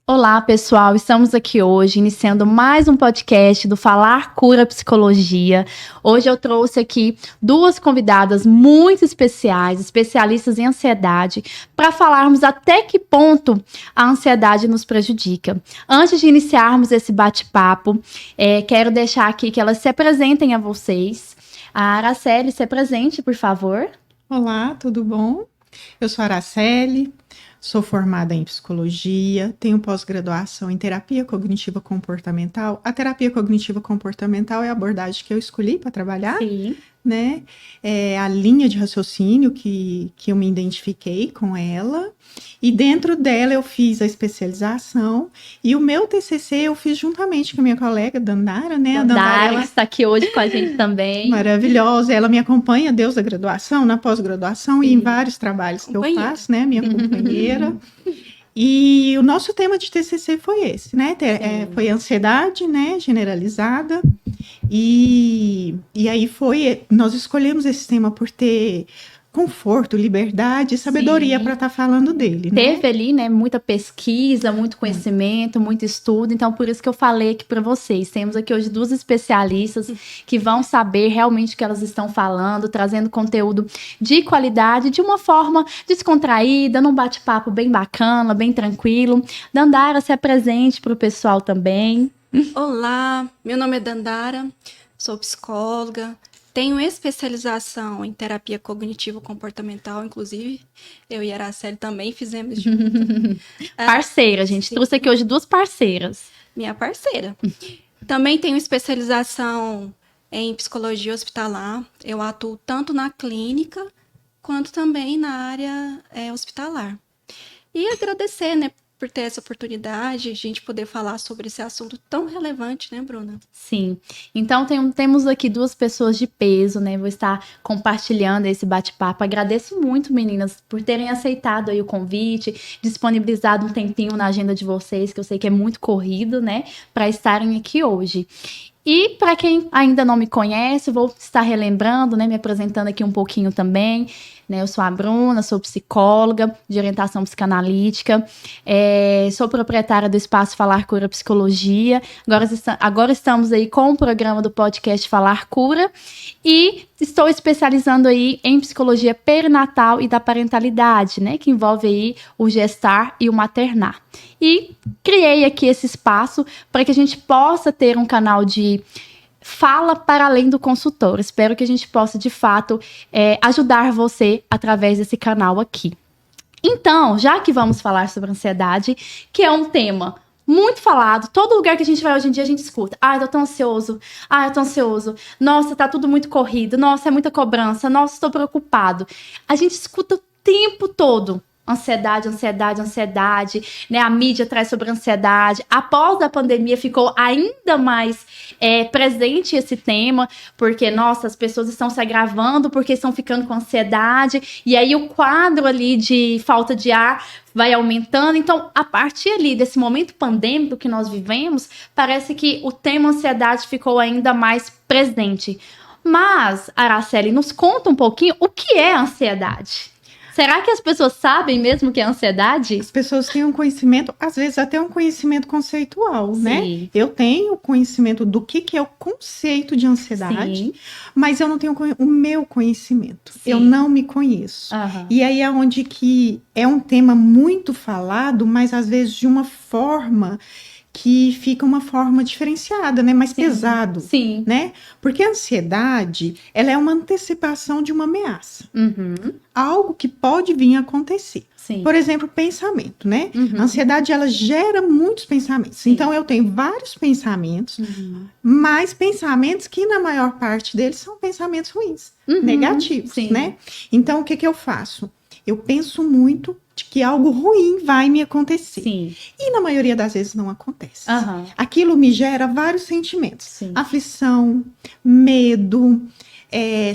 Olá, pessoal! Estamos aqui hoje iniciando mais um podcast do Falar Cura Psicologia. Hoje eu trouxe aqui duas convidadas muito especiais, especialistas em ansiedade, para falarmos até que ponto a ansiedade nos prejudica. Antes de iniciarmos esse bate-papo, quero deixar aqui que elas se apresentem a vocês. A Araceli, se apresente, por favor. Olá, tudo bom? Eu sou a Araceli. Sou formada em psicologia, tenho pós-graduação em terapia cognitiva comportamental. A terapia cognitiva comportamental é a abordagem que eu escolhi para trabalhar, Sim. né? É a linha de raciocínio que eu me identifiquei com ela. E dentro dela eu fiz a especialização. E o meu TCC eu fiz juntamente com a minha colega Dandara, né? A Dandara, que está aqui hoje com a gente também. Maravilhosa. Ela me acompanha desde a graduação, na pós-graduação e em vários trabalhos que eu faço, né? Minha companheira. E o nosso tema de TCC foi esse, né? Foi ansiedade, né? Generalizada. E aí nós escolhemos esse tema por ter conforto, liberdade e sabedoria para estar falando dele, né? Teve ali, né, muita pesquisa, muito conhecimento, muito estudo, então por isso que eu falei aqui para vocês. Temos aqui hoje duas especialistas que vão saber realmente o que elas estão falando, trazendo conteúdo de qualidade, de uma forma descontraída, num bate-papo bem bacana, bem tranquilo. Dandara, se apresente para o pessoal também. Olá, meu nome é Dandara, sou psicóloga, tenho especialização em terapia cognitivo-comportamental, inclusive eu e a Araceli também fizemos junto. Parceira, gente, sim. Trouxe aqui hoje duas parceiras. Minha parceira. Também tenho especialização em psicologia hospitalar, eu atuo tanto na clínica quanto também na área hospitalar. E agradecer, né, por ter essa oportunidade, a gente poder falar sobre esse assunto tão relevante, né, Bruna? Sim. Então, temos aqui duas pessoas de peso, né? Vou estar compartilhando esse bate-papo. Agradeço muito, meninas, por terem aceitado aí o convite, disponibilizado um tempinho na agenda de vocês, que eu sei que é muito corrido, né? Para estarem aqui hoje. E para quem ainda não me conhece, vou estar relembrando, né, me apresentando aqui um pouquinho também. Né, eu sou a Bruna, sou psicóloga de orientação psicanalítica, sou proprietária do Espaço Falar Cura Psicologia. Agora estamos aí com o programa do podcast Falar Cura e estou especializando aí em psicologia perinatal e da parentalidade, né, que envolve aí o gestar e o maternar. E criei aqui esse espaço para que a gente possa ter um canal de fala para além do consultor. Espero que a gente possa, de fato, ajudar você através desse canal aqui. Então, já que vamos falar sobre ansiedade, que é um tema muito falado, todo lugar que a gente vai hoje em dia a gente escuta. Ah, eu tô ansioso. Ah, eu tô ansioso. Nossa, tá tudo muito corrido. Nossa, é muita cobrança. Nossa, estou preocupado. A gente escuta o tempo todo. Ansiedade, ansiedade, ansiedade, né? A mídia traz sobre ansiedade. Após a pandemia ficou ainda mais presente esse tema, porque, nossa, as pessoas estão se agravando porque estão ficando com ansiedade, e aí o quadro ali de falta de ar vai aumentando. Então, a partir ali desse momento pandêmico que nós vivemos, parece que o tema ansiedade ficou ainda mais presente. Mas, Araceli, nos conta um pouquinho o que é ansiedade. Será que as pessoas sabem mesmo o que é ansiedade? As pessoas têm um conhecimento, às vezes até um conhecimento conceitual, né? Eu tenho conhecimento do que é o conceito de ansiedade, sim, mas eu não tenho o meu conhecimento. Sim. Eu não me conheço. Uhum. E aí é onde que é um tema muito falado, mas às vezes de uma forma que fica uma forma diferenciada, né? Mais pesado, sim, né? Porque a ansiedade, ela é uma antecipação de uma ameaça. Uhum. Algo que pode vir a acontecer. Sim. Por exemplo, pensamento, né? Uhum. A ansiedade, ela gera muitos pensamentos. Sim. Então, eu tenho vários pensamentos, mas pensamentos que, na maior parte deles, são pensamentos ruins, negativos, sim, né? Então, o que eu faço? Eu penso muito de que algo ruim vai me acontecer. Sim. E na maioria das vezes não acontece. Uhum. Aquilo me gera vários sentimentos. Sim. Aflição, medo,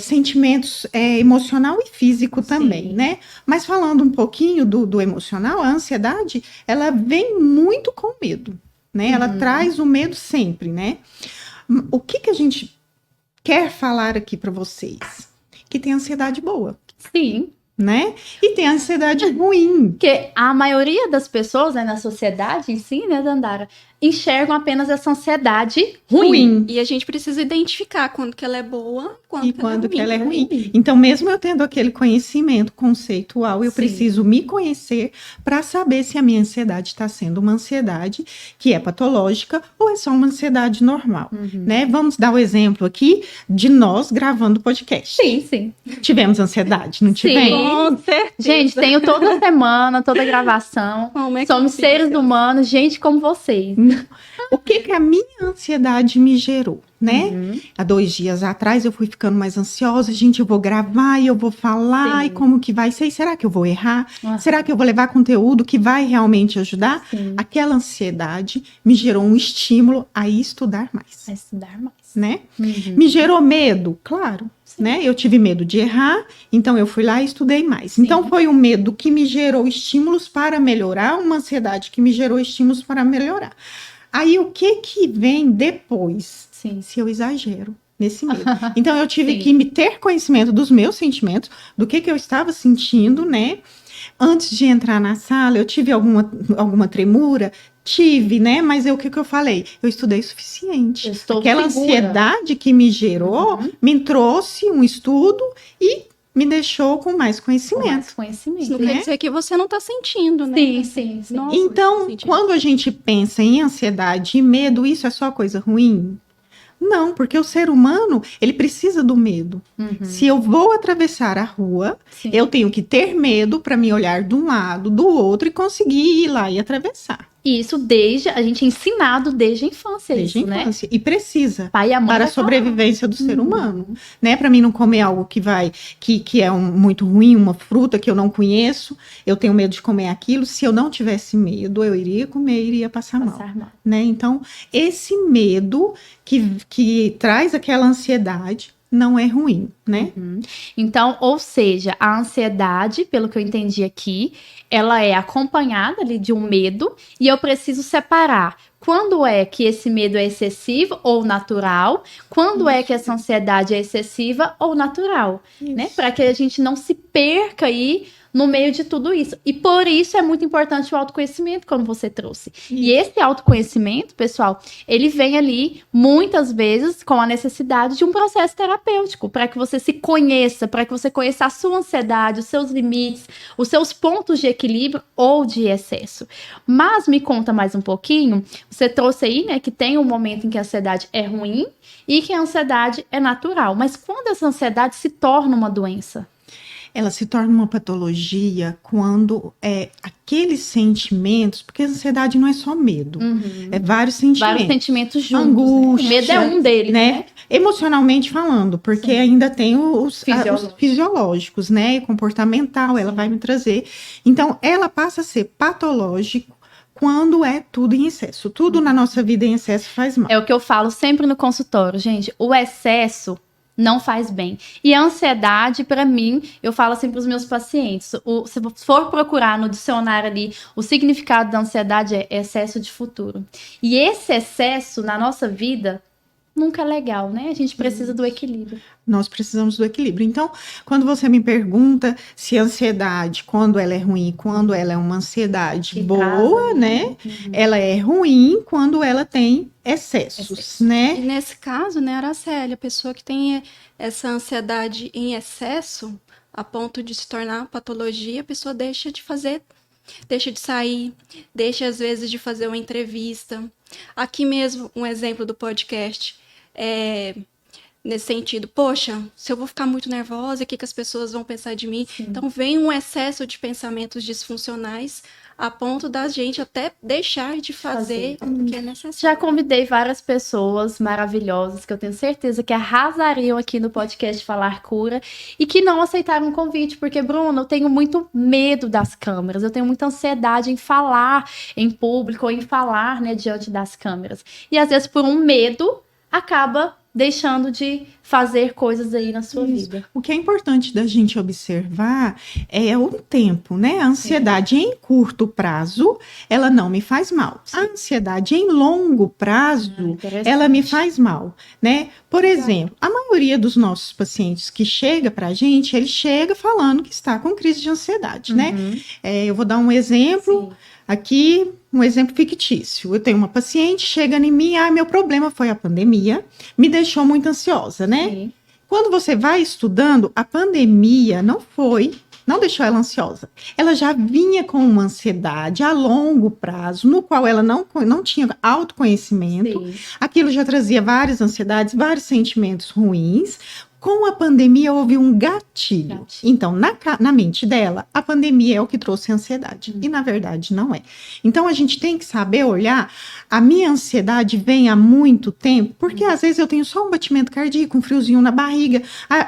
sentimentos emocional e físico também, sim, né? Mas falando um pouquinho do emocional, a ansiedade, ela vem muito com medo, né? Uhum. Ela traz o medo sempre, né? O que a gente quer falar aqui para vocês? Que tem ansiedade boa. Sim. né? E tem a ansiedade ruim. Porque a maioria das pessoas, né, na sociedade em si, né, Dandara, enxergam apenas essa ansiedade ruim. E a gente precisa identificar quando que ela é boa e quando que ela é ruim. Então, mesmo eu tendo aquele conhecimento conceitual, eu preciso me conhecer para saber se a minha ansiedade está sendo uma ansiedade que é patológica ou é só uma ansiedade normal, né? Vamos dar o exemplo aqui de nós gravando podcast. Sim. Tivemos ansiedade, não tivemos? Com certeza. Gente, tenho toda semana, toda gravação. Somos seres humanos, gente como vocês. O que a minha ansiedade me gerou, né? Há 2 dias atrás eu fui ficando mais ansiosa, gente, eu vou gravar e eu vou falar, e como que vai ser? E será que eu vou errar? Será que eu vou levar conteúdo que vai realmente ajudar? Aquela ansiedade me gerou um estímulo a estudar mais. A estudar mais. Né? Me gerou medo? Claro. Né? Eu tive medo de errar, então eu fui lá e estudei mais. Então foi um medo que me gerou estímulos para melhorar, uma ansiedade que me gerou estímulos para melhorar. Aí o que vem depois? Se eu exagero nesse medo. Então eu tive que me ter conhecimento dos meus sentimentos, do que eu estava sentindo, né? Antes de entrar na sala, eu tive alguma tremura? Tive, né? Mas o que eu falei? Eu estudei o suficiente. Aquela ansiedade que me gerou, me trouxe um estudo e me deixou com mais conhecimento. Isso não quer dizer que você não está sentindo, né? Sim. Nossa, então, quando a gente pensa em ansiedade e medo, isso é só coisa ruim? Não, porque o ser humano, ele precisa do medo. Se eu vou atravessar a rua, eu tenho que ter medo para me olhar de um lado, do outro e conseguir ir lá e atravessar. Isso a gente é ensinado desde a infância. Desde a infância. Né? E precisa Pai e a mãe para a sobrevivência do ser humano. Né? Para mim não comer algo que é muito ruim, uma fruta que eu não conheço, eu tenho medo de comer aquilo. Se eu não tivesse medo, eu iria comer e iria passar mal. Né? Então, esse medo que traz aquela ansiedade não é ruim, né? Então, ou seja, a ansiedade, pelo que eu entendi aqui, ela é acompanhada ali de um medo e eu preciso separar quando é que esse medo é excessivo ou natural, quando é que essa ansiedade é excessiva ou natural, né? Para que a gente não se perca aí no meio de tudo isso. E por isso é muito importante o autoconhecimento, como você trouxe. E esse autoconhecimento, pessoal, ele vem ali, muitas vezes, com a necessidade de um processo terapêutico, para que você se conheça, para que você conheça a sua ansiedade, os seus limites, os seus pontos de equilíbrio ou de excesso. Mas me conta mais um pouquinho, você trouxe aí, né, que tem um momento em que a ansiedade é ruim e que a ansiedade é natural. Mas quando essa ansiedade se torna uma doença? Ela se torna uma patologia quando aqueles sentimentos, porque a ansiedade não é só medo, é vários sentimentos. Vários sentimentos juntos. Angústia, né? O medo é um deles, né? Emocionalmente falando, porque ainda tem os fisiológicos, né? E comportamental, ela vai me trazer. Então, ela passa a ser patológico quando é tudo em excesso. Tudo na nossa vida em excesso faz mal. É o que eu falo sempre no consultório, gente. O excesso não faz bem. E a ansiedade, para mim, eu falo assim para os meus pacientes, se for procurar no dicionário ali, o significado da ansiedade é excesso de futuro. E esse excesso na nossa vida nunca é legal, né? A gente precisa do equilíbrio. Nós precisamos do equilíbrio. Então, quando você me pergunta se a ansiedade, quando ela é ruim, quando ela é uma ansiedade boa, né? Ela é ruim quando ela tem excessos, né? E nesse caso, né, Araceli, a pessoa que tem essa ansiedade em excesso, a ponto de se tornar patologia, a pessoa deixa de sair, deixa às vezes de fazer uma entrevista. Aqui mesmo, um exemplo do podcast, nesse sentido, poxa, se eu vou ficar muito nervosa, o que as pessoas vão pensar de mim? Então vem um excesso de pensamentos disfuncionais a ponto da gente até deixar de fazer o que é necessário. Já convidei várias pessoas maravilhosas que eu tenho certeza que arrasariam aqui no podcast Falar Cura e que não aceitaram o convite, porque, Bruno, eu tenho muito medo das câmeras, eu tenho muita ansiedade em falar em público ou em falar, né, diante das câmeras. E às vezes por um medo acaba deixando de fazer coisas aí na sua vida. O que é importante da gente observar é o tempo, né? A ansiedade em curto prazo, ela não me faz mal. A ansiedade em longo prazo, ela me faz mal, né? Por exemplo, a maioria dos nossos pacientes que chega pra gente, ele chega falando que está com crise de ansiedade, né? Eu vou dar um exemplo aqui, um exemplo fictício. Eu tenho uma paciente, chega em mim, meu problema foi a pandemia, me deixou muito ansiosa, né? Sim. Quando você vai estudando, a pandemia não deixou ela ansiosa. Ela já vinha com uma ansiedade a longo prazo, no qual ela não tinha autoconhecimento. Sim. Aquilo já trazia várias ansiedades, vários sentimentos ruins. Com a pandemia, houve um gatilho. Então, na mente dela, a pandemia é o que trouxe a ansiedade. E, na verdade, não é. Então, a gente tem que saber olhar. A minha ansiedade vem há muito tempo, porque às vezes eu tenho só um batimento cardíaco, um friozinho na barriga.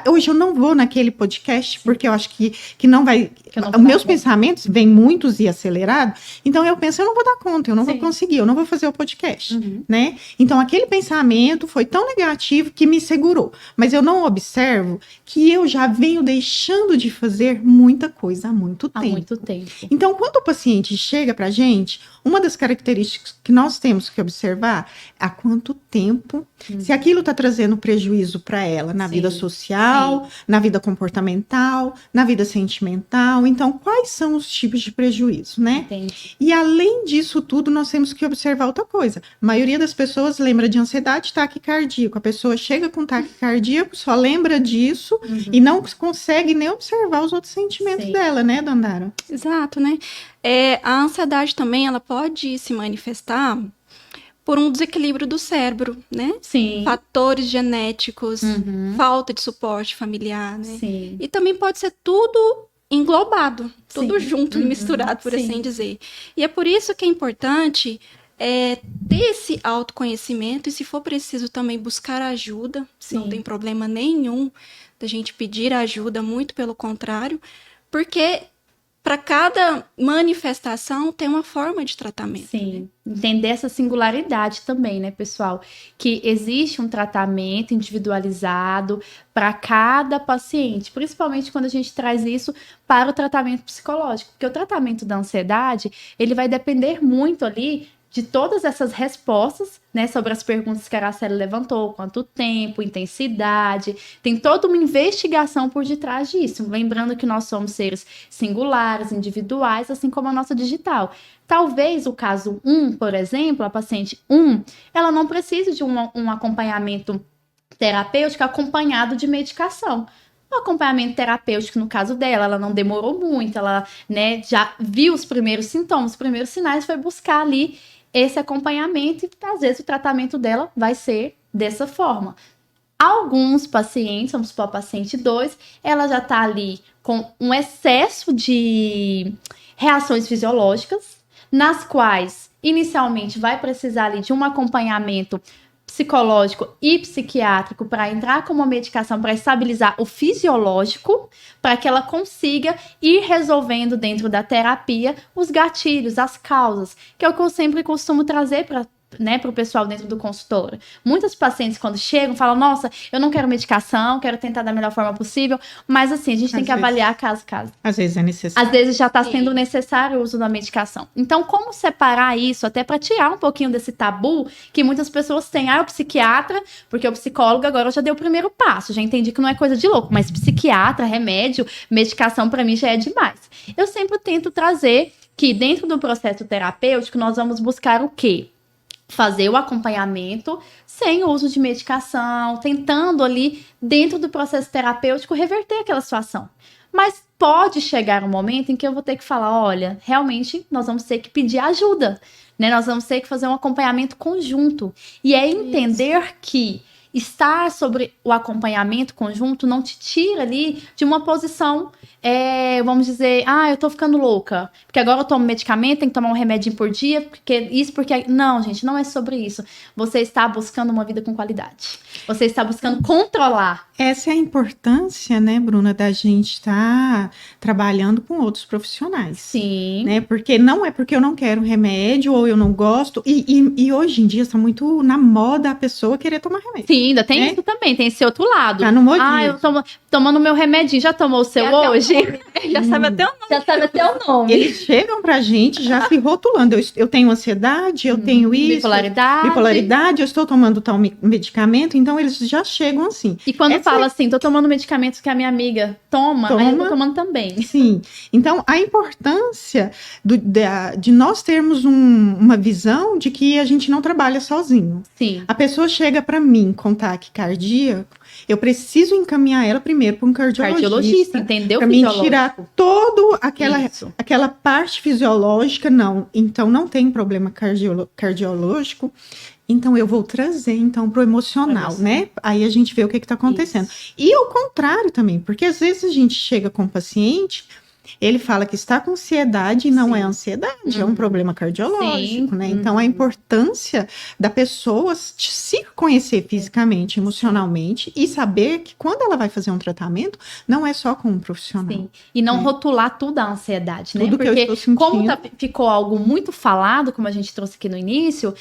Hoje eu não vou naquele podcast, porque eu acho que não vai... Os meus pensamentos vêm muitos e acelerados. Então, eu penso, eu não vou dar conta, eu não vou conseguir, eu não vou fazer o podcast, né? Então, aquele pensamento foi tão negativo que me segurou. Mas eu não observo que eu já venho deixando de fazer muita coisa há muito tempo. Há muito tempo. Então, quando o paciente chega pra gente, uma das características que nós temos que observar é há quanto tempo, se aquilo está trazendo prejuízo para ela na vida social, na vida comportamental, na vida sentimental. Então, quais são os tipos de prejuízo, né? Entendi. E além disso tudo, nós temos que observar outra coisa. A maioria das pessoas lembra de ansiedade, taquicardíaco. A pessoa chega com taquicardíaco, só lembra disso e não consegue nem observar os outros sentimentos dela, né, Dandara? Exato, né? A ansiedade também, ela pode se manifestar por um desequilíbrio do cérebro, né? Sim. Fatores genéticos, falta de suporte familiar, né? Sim. E também pode ser tudo englobado, tudo junto e misturado, por assim dizer. E é por isso que é importante ter esse autoconhecimento e, se for preciso, também buscar ajuda. Não tem problema nenhum da gente pedir ajuda, muito pelo contrário, porque para cada manifestação tem uma forma de tratamento. Sim, né? Entender essa singularidade também, né, pessoal? Que existe um tratamento individualizado para cada paciente, principalmente quando a gente traz isso para o tratamento psicológico, porque o tratamento da ansiedade, ele vai depender muito ali de todas essas respostas, né, sobre as perguntas que a Araceli levantou, quanto tempo, intensidade, tem toda uma investigação por detrás disso, lembrando que nós somos seres singulares, individuais, assim como a nossa digital. Talvez o caso 1, por exemplo, a paciente 1, ela não precise de um acompanhamento terapêutico acompanhado de medicação. O acompanhamento terapêutico, no caso dela, ela não demorou muito, ela, né, já viu os primeiros sintomas, os primeiros sinais, foi buscar ali esse acompanhamento e, às vezes, o tratamento dela vai ser dessa forma. Alguns pacientes, vamos supor a paciente 2, ela já está ali com um excesso de reações fisiológicas, nas quais, inicialmente, vai precisar ali de um acompanhamento psicológico e psiquiátrico para entrar com uma medicação para estabilizar o fisiológico, para que ela consiga ir resolvendo dentro da terapia os gatilhos, as causas, que é o que eu sempre costumo trazer para o pessoal dentro do consultório. Muitos pacientes, quando chegam, falam, nossa, eu não quero medicação, quero tentar da melhor forma possível, mas assim, a gente tem que avaliar caso a caso. Às vezes é necessário. Às vezes já está sendo necessário o uso da medicação. Então, como separar isso, até para tirar um pouquinho desse tabu que muitas pessoas têm? O psiquiatra, porque o psicólogo agora já deu o primeiro passo, já entendi que não é coisa de louco, mas psiquiatra, remédio, medicação, para mim já é demais. Eu sempre tento trazer que dentro do processo terapêutico, nós vamos buscar o quê? Fazer o acompanhamento sem uso de medicação, tentando ali, dentro do processo terapêutico, reverter aquela situação. Mas pode chegar um momento em que eu vou ter que falar, olha, realmente nós vamos ter que pedir ajuda, né? Nós vamos ter que fazer um acompanhamento conjunto. E é entender que estar sobre o acompanhamento conjunto não te tira ali de uma posição, vamos dizer, eu tô ficando louca, porque agora eu tomo medicamento, tenho que tomar um remedinho por dia, porque... Não, gente, não é sobre isso. Você está buscando uma vida com qualidade. Você está buscando controlar. Essa é a importância, né, Bruna, da gente estar trabalhando com outros profissionais. Sim. Né? Porque não é porque eu não quero remédio ou eu não gosto. E hoje em dia está muito na moda a pessoa querer tomar remédio. Sim. Sim, ainda tem isso também, tem esse outro lado. Tá no modismo. Eu tô tomando meu remedinho, já tomou o seu hoje? Já sabe até o nome. Já sabe até o nome. Eles chegam pra gente já se rotulando. Eu tenho ansiedade, eu tenho isso. Bipolaridade, eu estou tomando tal medicamento, então eles já chegam assim. E quando fala assim, tô tomando medicamentos que a minha amiga toma, aí eu tô tomando também. Sim. Então, a importância de nós termos uma visão de que a gente não trabalha sozinho. Sim. A pessoa chega para mim com taque cardíaco, eu preciso encaminhar ela primeiro para um cardiologista, entendeu? Para mim tirar toda aquela parte fisiológica. Não, então não tem problema cardiológico. Então, eu vou trazer, então, para o emocional, né? Aí a gente vê o que está acontecendo. Isso. E o contrário também, porque às vezes a gente chega com um paciente, ele fala que está com ansiedade e não é ansiedade, é um problema cardiológico, né? Então, a importância da pessoa se conhecer fisicamente, emocionalmente e saber que quando ela vai fazer um tratamento, não é só com um profissional. Sim. E não rotular tudo a ansiedade, né? Tudo porque que eu estou sentindo. Como ficou algo muito falado, como a gente trouxe aqui no início,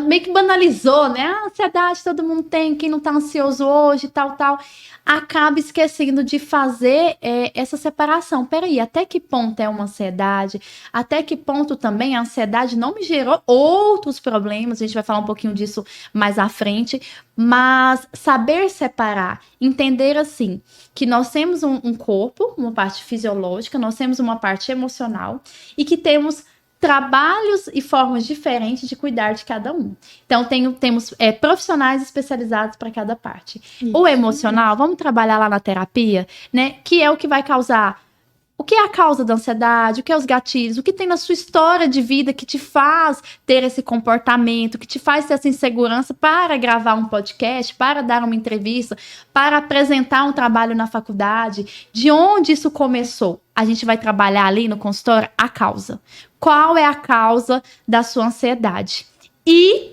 meio que banalizou, né? A ansiedade todo mundo tem, quem não está ansioso hoje, tal. Acaba esquecendo de fazer essa separação. Peraí, até que ponto é uma ansiedade? Até que ponto também a ansiedade não me gerou outros problemas? A gente vai falar um pouquinho disso mais à frente. Mas saber separar, entender assim, que nós temos um corpo, uma parte fisiológica, nós temos uma parte emocional e que temos trabalhos e formas diferentes de cuidar de cada um. Então, temos profissionais especializados para cada parte. Isso. O emocional, vamos trabalhar lá na terapia, né? Que é o que vai causar... O que é a causa da ansiedade? O que é os gatilhos? O que tem na sua história de vida que te faz ter esse comportamento, que te faz ter essa insegurança para gravar um podcast, para dar uma entrevista, para apresentar um trabalho na faculdade? De onde isso começou? A gente vai trabalhar ali no consultório a causa. Qual é a causa da sua ansiedade? E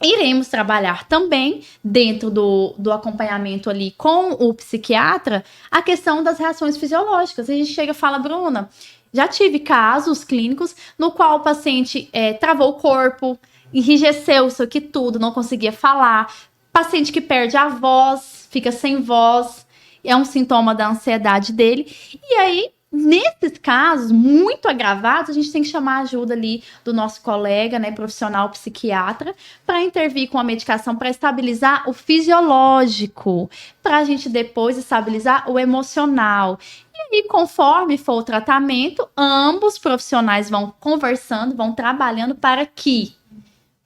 iremos trabalhar também, dentro do acompanhamento ali com o psiquiatra, a questão das reações fisiológicas. A gente chega e fala, Bruna, já tive casos clínicos no qual o paciente travou o corpo, enrijeceu isso aqui tudo, não conseguia falar. Paciente que perde a voz, fica sem voz, é um sintoma da ansiedade dele. E aí, nesses casos muito agravados, a gente tem que chamar a ajuda ali do nosso colega, né, profissional psiquiatra, para intervir com a medicação para estabilizar o fisiológico, para a gente depois estabilizar o emocional. E aí, conforme for o tratamento, ambos profissionais vão conversando, vão trabalhando para que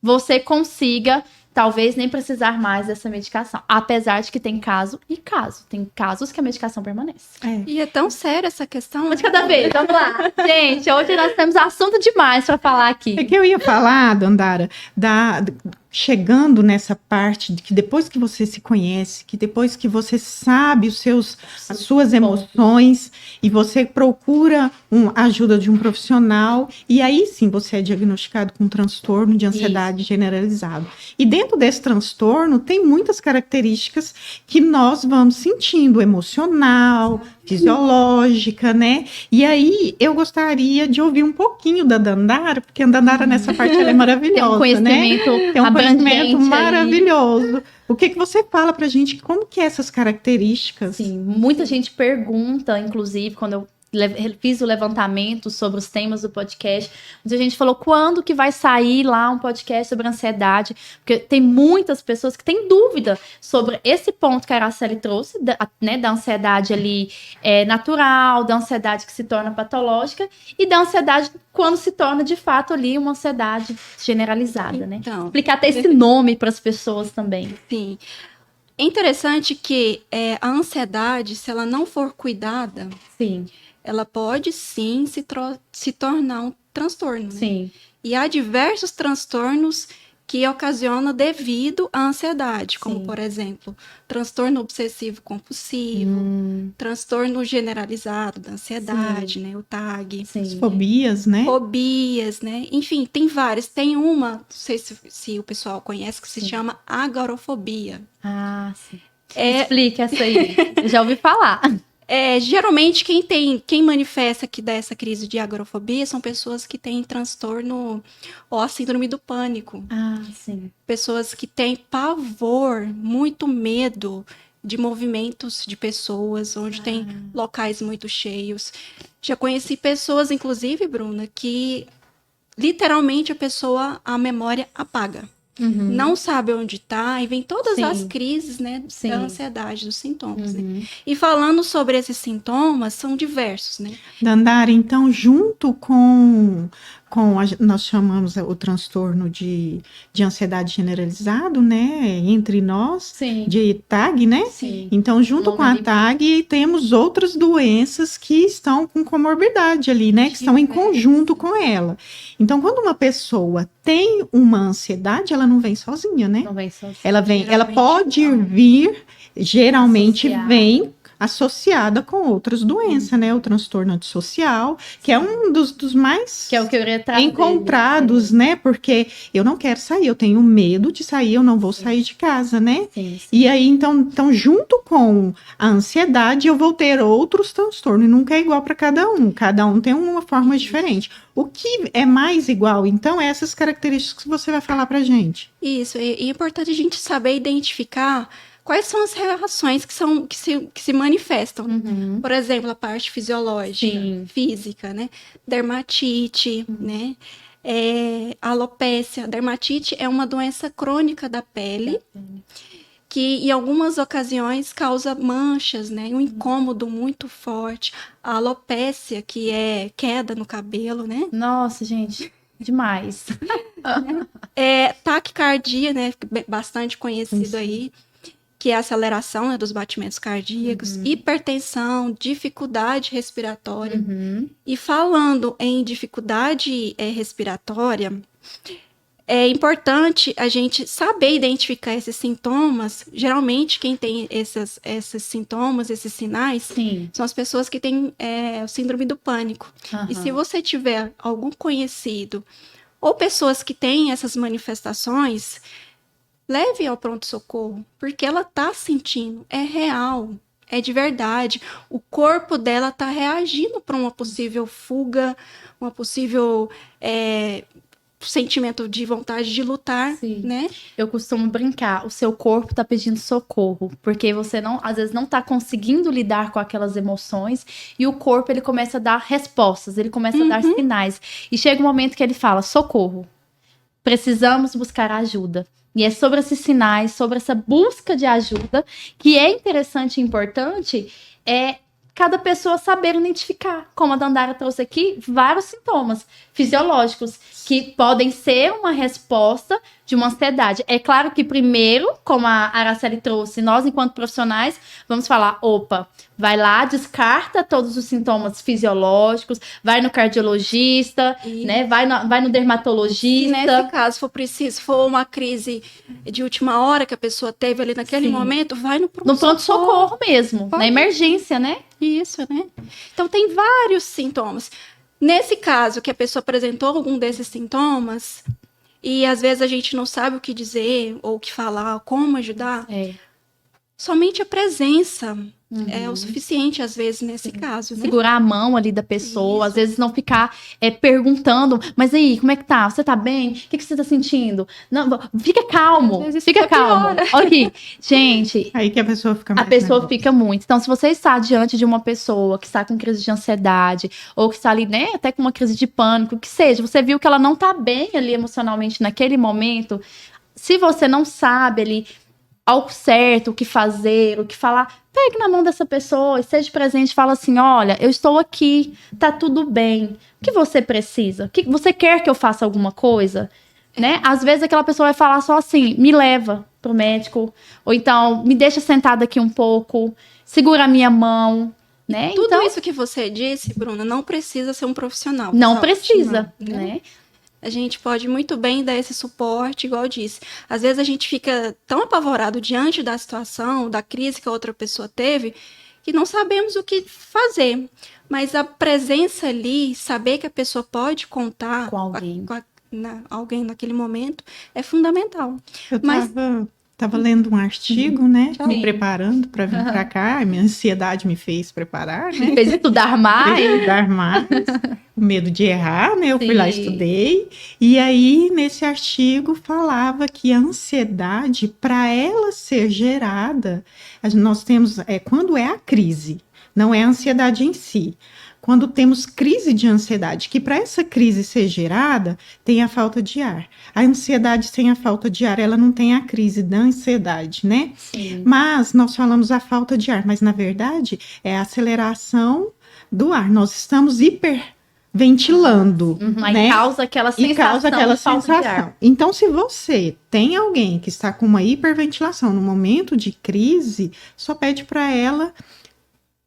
você consiga talvez nem precisar mais dessa medicação. Apesar de que tem caso e caso. Tem casos que a medicação permanece. E é tão séria essa questão. Uma de cada vez, vamos lá. Gente, hoje nós temos assunto demais para falar aqui. É que eu ia falar, Dandara, chegando nessa parte de que depois que você se conhece, que depois que você sabe as suas emoções e você procura a ajuda de um profissional, e aí sim você é diagnosticado com um transtorno de ansiedade generalizado. E dentro desse transtorno tem muitas características que nós vamos sentindo, emocional, fisiológica, né? E aí eu gostaria de ouvir um pouquinho da Dandara, porque a Dandara nessa parte ela é maravilhosa, tem um conhecimento, né? Tem um conhecimento maravilhoso. O que você fala pra gente? Como que é essas características? Sim, muita gente pergunta, inclusive, quando eu fiz o levantamento sobre os temas do podcast, a gente falou quando que vai sair lá um podcast sobre ansiedade, porque tem muitas pessoas que têm dúvida sobre esse ponto que a Araceli trouxe, da ansiedade ali natural, da ansiedade que se torna patológica e da ansiedade quando se torna de fato ali uma ansiedade generalizada, né? Então, explicar até esse nome para as pessoas também. Sim. É interessante que a ansiedade, se ela não for cuidada, sim, ela pode sim se tornar um transtorno. Sim. Né? E há diversos transtornos que ocasionam devido à ansiedade, como, por exemplo, transtorno obsessivo compulsivo, transtorno generalizado da ansiedade, né? O TAG. As fobias, né? Fobias, né? Enfim, tem várias. Tem uma, não sei se o pessoal conhece, que se chama agorafobia. Ah, sim. Explica essa aí. Eu já ouvi falar. Geralmente quem manifesta que dá essa crise de agorafobia são pessoas que têm transtorno ou a síndrome do pânico. Ah, sim. Pessoas que têm pavor, muito medo de movimentos de pessoas, onde tem locais muito cheios. Já conheci pessoas, inclusive, Bruna, que literalmente a memória apaga. Não sabe onde está, e vem todas as crises, né, da ansiedade, dos sintomas. Né? E falando sobre esses sintomas, são diversos, né? Dandara, então, junto com nós chamamos o transtorno de ansiedade generalizado, né, entre nós, de TAG, né? Sim. Então, junto com a TAG, temos outras doenças que estão com comorbidade ali, né, que estão em conjunto com ela. Então, quando uma pessoa tem uma ansiedade, ela não vem sozinha, né? Não vem sozinha. Ela pode vir, geralmente vem associada com outras doenças, né? O transtorno antissocial, que é um dos mais que é o que eu iria trazer, encontrados, né? Porque eu não quero sair, eu tenho medo de sair, eu não vou sair de casa, né? E aí, então, junto com a ansiedade, eu vou ter outros transtornos, e nunca é igual para cada um tem uma forma diferente. O que é mais igual, então, é essas características que você vai falar pra gente. Isso, e é importante a gente saber identificar quais são as reações que se manifestam. Por exemplo, a parte fisiológica, física, né? Dermatite, né? Alopécia. Dermatite é uma doença crônica da pele que, em algumas ocasiões, causa manchas, né? Um incômodo muito forte. A alopécia, que é queda no cabelo, né? Nossa, gente, demais. Taquicardia, né? Bastante conhecido aí. Que é a aceleração, né, dos batimentos cardíacos, hipertensão, dificuldade respiratória. E falando em dificuldade respiratória, é importante a gente saber identificar esses sintomas. Geralmente, quem tem esses sintomas, esses sinais, são as pessoas que têm o síndrome do pânico. E se você tiver algum conhecido ou pessoas que têm essas manifestações, leve ao pronto-socorro, porque ela tá sentindo, é real, é de verdade. O corpo dela tá reagindo para uma possível fuga, uma possível sentimento de vontade de lutar, né? Eu costumo brincar, o seu corpo tá pedindo socorro, porque você às vezes não tá conseguindo lidar com aquelas emoções, e o corpo, ele começa a dar respostas, ele começa a dar sinais. E chega um momento que ele fala, socorro, precisamos buscar ajuda. E é sobre esses sinais, sobre essa busca de ajuda, que é interessante e importante, cada pessoa saber identificar. Como a Dandara trouxe aqui, vários sintomas fisiológicos que podem ser uma resposta de uma ansiedade. É claro que primeiro, como a Araceli trouxe, nós enquanto profissionais, vamos falar, opa, vai lá, descarta todos os sintomas fisiológicos, vai no cardiologista, né? Vai no dermatologista. Se nesse caso for preciso, for uma crise de última hora que a pessoa teve ali naquele momento, vai no pronto-socorro. No pronto-socorro mesmo, na emergência, né? Isso, né? Então, tem vários sintomas. Nesse caso, que a pessoa apresentou algum desses sintomas, e às vezes a gente não sabe o que dizer, ou o que falar, como ajudar, somente a presença é o suficiente, às vezes, nesse caso. Né? Segurar a mão ali da pessoa, às vezes não ficar perguntando, mas aí, como é que tá? Você tá bem? O que você tá sentindo? Não, fica calmo, fica calmo. Olha aqui, gente. Aí que a pessoa fica mais A pessoa nervosa. fica muito. Então, se você está diante de uma pessoa que está com crise de ansiedade, ou que está ali, né, até com uma crise de pânico, que seja, você viu que ela não tá bem ali emocionalmente naquele momento, se você não sabe ali ao certo o que fazer, o que falar, pegue na mão dessa pessoa, esteja presente, fala assim, olha, eu estou aqui, tá tudo bem. O que você precisa? Você quer que eu faça alguma coisa? Né? Às vezes aquela pessoa vai falar só assim, me leva pro médico, ou então me deixa sentada aqui um pouco, segura a minha mão, né? Tudo então, isso que você disse, Bruna, não precisa ser um profissional. Não precisa, né? A gente pode muito bem dar esse suporte, igual eu disse. Às vezes a gente fica tão apavorado diante da situação, da crise que a outra pessoa teve, que não sabemos o que fazer. Mas a presença ali, saber que a pessoa pode contar com alguém, alguém naquele momento, é fundamental. Eu Estava lendo um artigo, né? Sim. Me preparando para vir para cá. Minha ansiedade me fez preparar, né? Fez estudar mais. Fez estudar mais. O medo de errar, né? Eu fui lá, Sim. estudei. E aí, nesse artigo, falava que a ansiedade, para ela ser gerada, nós temos, quando é a crise, não é a ansiedade em si. Quando temos crise de ansiedade, que para essa crise ser gerada, tem a falta de ar. A ansiedade sem a falta de ar, ela não tem a crise da ansiedade, né? Sim. Mas nós falamos a falta de ar, mas na verdade é a aceleração do ar. Nós estamos hiperventilando, Aí né? causa aquela sensação. E causa aquela de falta de ar. sensação. Então, se você tem alguém que está com uma hiperventilação no momento de crise, só pede para ela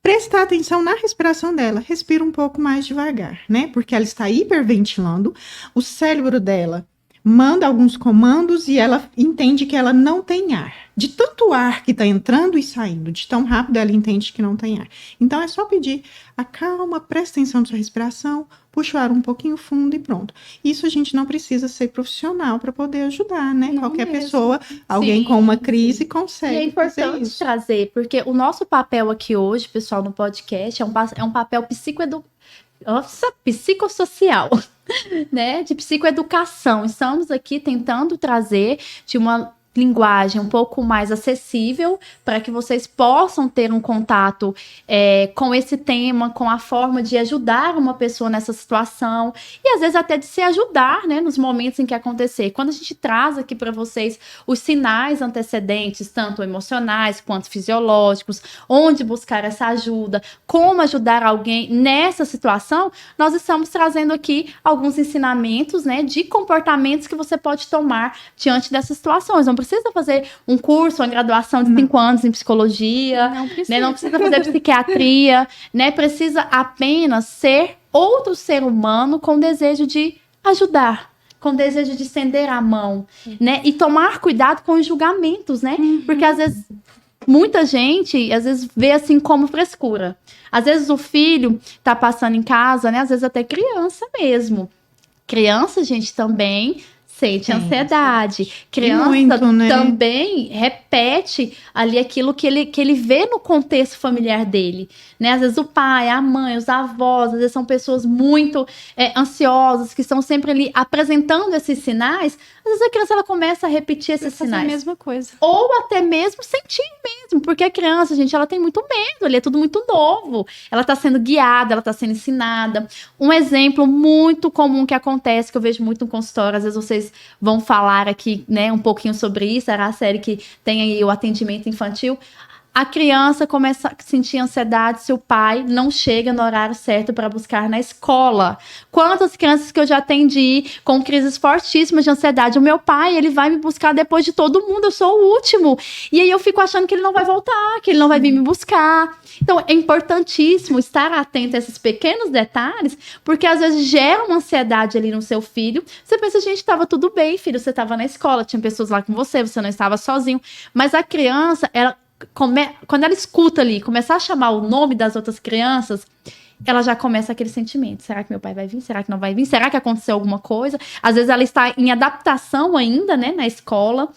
prestar atenção na respiração dela. Respira um pouco mais devagar, né? Porque ela está hiperventilando, o cérebro dela manda alguns comandos e ela entende que ela não tem ar. De tanto ar que está entrando e saindo, de tão rápido ela entende que não tem ar. Então é só pedir, acalma, presta atenção na sua respiração, puxa o ar um pouquinho fundo e pronto. Isso a gente não precisa ser profissional para poder ajudar, né? Não qualquer mesmo. pessoa, alguém Sim, com uma crise E consegue é fazer importante isso. trazer, porque o nosso papel aqui hoje, pessoal, no podcast, é um papel psicossocial, né? De psicoeducação. Estamos aqui tentando trazer de uma linguagem um pouco mais acessível para que vocês possam ter um contato com esse tema, com a forma de ajudar uma pessoa nessa situação e às vezes até de se ajudar, né, nos momentos em que acontecer. Quando a gente traz aqui para vocês os sinais antecedentes, tanto emocionais quanto fisiológicos, onde buscar essa ajuda, como ajudar alguém nessa situação, nós estamos trazendo aqui alguns ensinamentos, né, de comportamentos que você pode tomar diante dessas situações. Não precisa fazer um curso, uma graduação de 5 anos em psicologia, Não precisa. né? Não precisa fazer psiquiatria, né? Precisa apenas ser outro ser humano com desejo de ajudar, com desejo de estender a mão, né? E tomar cuidado com os julgamentos, né? Porque às vezes muita gente, às vezes, vê assim como frescura. Às vezes o filho tá passando em casa, né? Às vezes até criança mesmo. Criança, gente, também sente ansiedade. Criança muito, né? também repete ali aquilo que ele vê no contexto familiar dele, né? Às vezes o pai, a mãe, os avós, às vezes são pessoas muito ansiosas, que estão sempre ali apresentando esses sinais. Às vezes a criança ela começa a repetir esses sinais. A mesma coisa. Ou até mesmo sentir mesmo, porque a criança, gente, ela tem muito medo, ali é tudo muito novo. Ela tá sendo guiada, ela tá sendo ensinada. Um exemplo muito comum que acontece, que eu vejo muito no consultório, às vezes vocês vão falar aqui, né, um pouquinho sobre isso, era a série que tem aí o atendimento infantil. A criança começa a sentir ansiedade se o pai não chega no horário certo para buscar na escola. Quantas crianças que eu já atendi com crises fortíssimas de ansiedade? O meu pai, ele vai me buscar depois de todo mundo, eu sou o último. E aí eu fico achando que ele não vai voltar, que ele não vai vir me buscar. Então é importantíssimo estar atento a esses pequenos detalhes, porque às vezes gera uma ansiedade ali no seu filho. Você pensa, gente, estava tudo bem, filho, você estava na escola, tinha pessoas lá com você, você não estava sozinho. Mas a criança, quando ela escuta ali, começar a chamar o nome das outras crianças, ela já começa aquele sentimento. Será que meu pai vai vir? Será que não vai vir? Será que aconteceu alguma coisa? Às vezes ela está em adaptação ainda, né, na escola.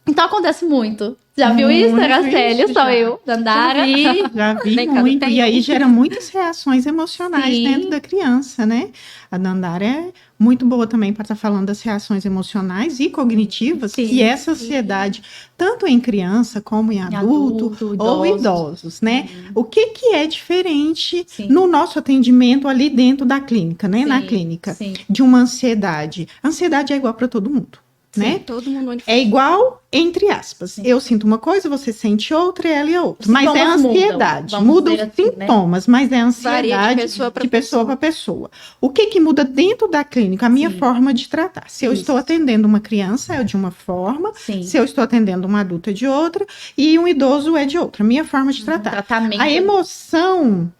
Então acontece muito. Já viu isso, Araceli? Sou eu, Dandara. Já vi muito. E aí gera muitas reações emocionais dentro da criança, né? A Dandara é muito boa também para estar falando das reações emocionais e cognitivas, que essa ansiedade, tanto em criança como em adulto ou idosos, né? O que é diferente no nosso atendimento ali dentro da clínica, né? Na clínica, de uma ansiedade. A ansiedade é igual para todo mundo. Né? Todo mundo é igual, entre aspas. Eu sinto uma coisa, você sente outra, ela e outra. Mas é ansiedade. Mudam os sintomas, mas é ansiedade de pessoa para pessoa. O que muda dentro da clínica? A minha forma de tratar. Se eu estou atendendo uma criança, é de uma forma. Se eu estou atendendo um adulto, é de outra. E um idoso é de outra. A minha forma de tratar. A emoção,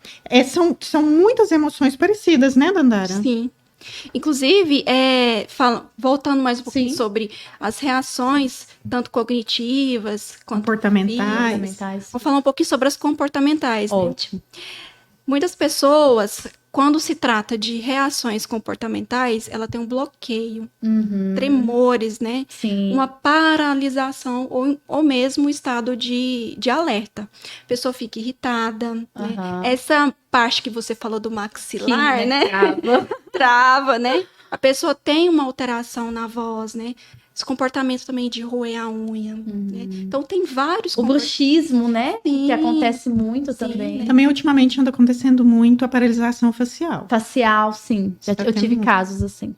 são muitas emoções parecidas, né, Dandara? Sim. Inclusive, voltando mais um pouquinho sobre as reações, tanto cognitivas quanto comportamentais. Vou falar um pouquinho sobre as comportamentais. Ótimo. Muitas pessoas quando se trata de reações comportamentais, ela tem um bloqueio, tremores, né? Sim. Uma paralisação ou mesmo um estado de alerta. A pessoa fica irritada, né? Essa parte que você falou do maxilar, Sim, né? Trava, né? A pessoa tem uma alteração na voz, né? Esse comportamento também de roer a unha, né? Então, tem vários... O bruxismo, né? Sim, que acontece muito sim, também. né? Também, ultimamente, anda acontecendo muito a paralisação facial. Facial, sim. Eu tive muito. casos assim.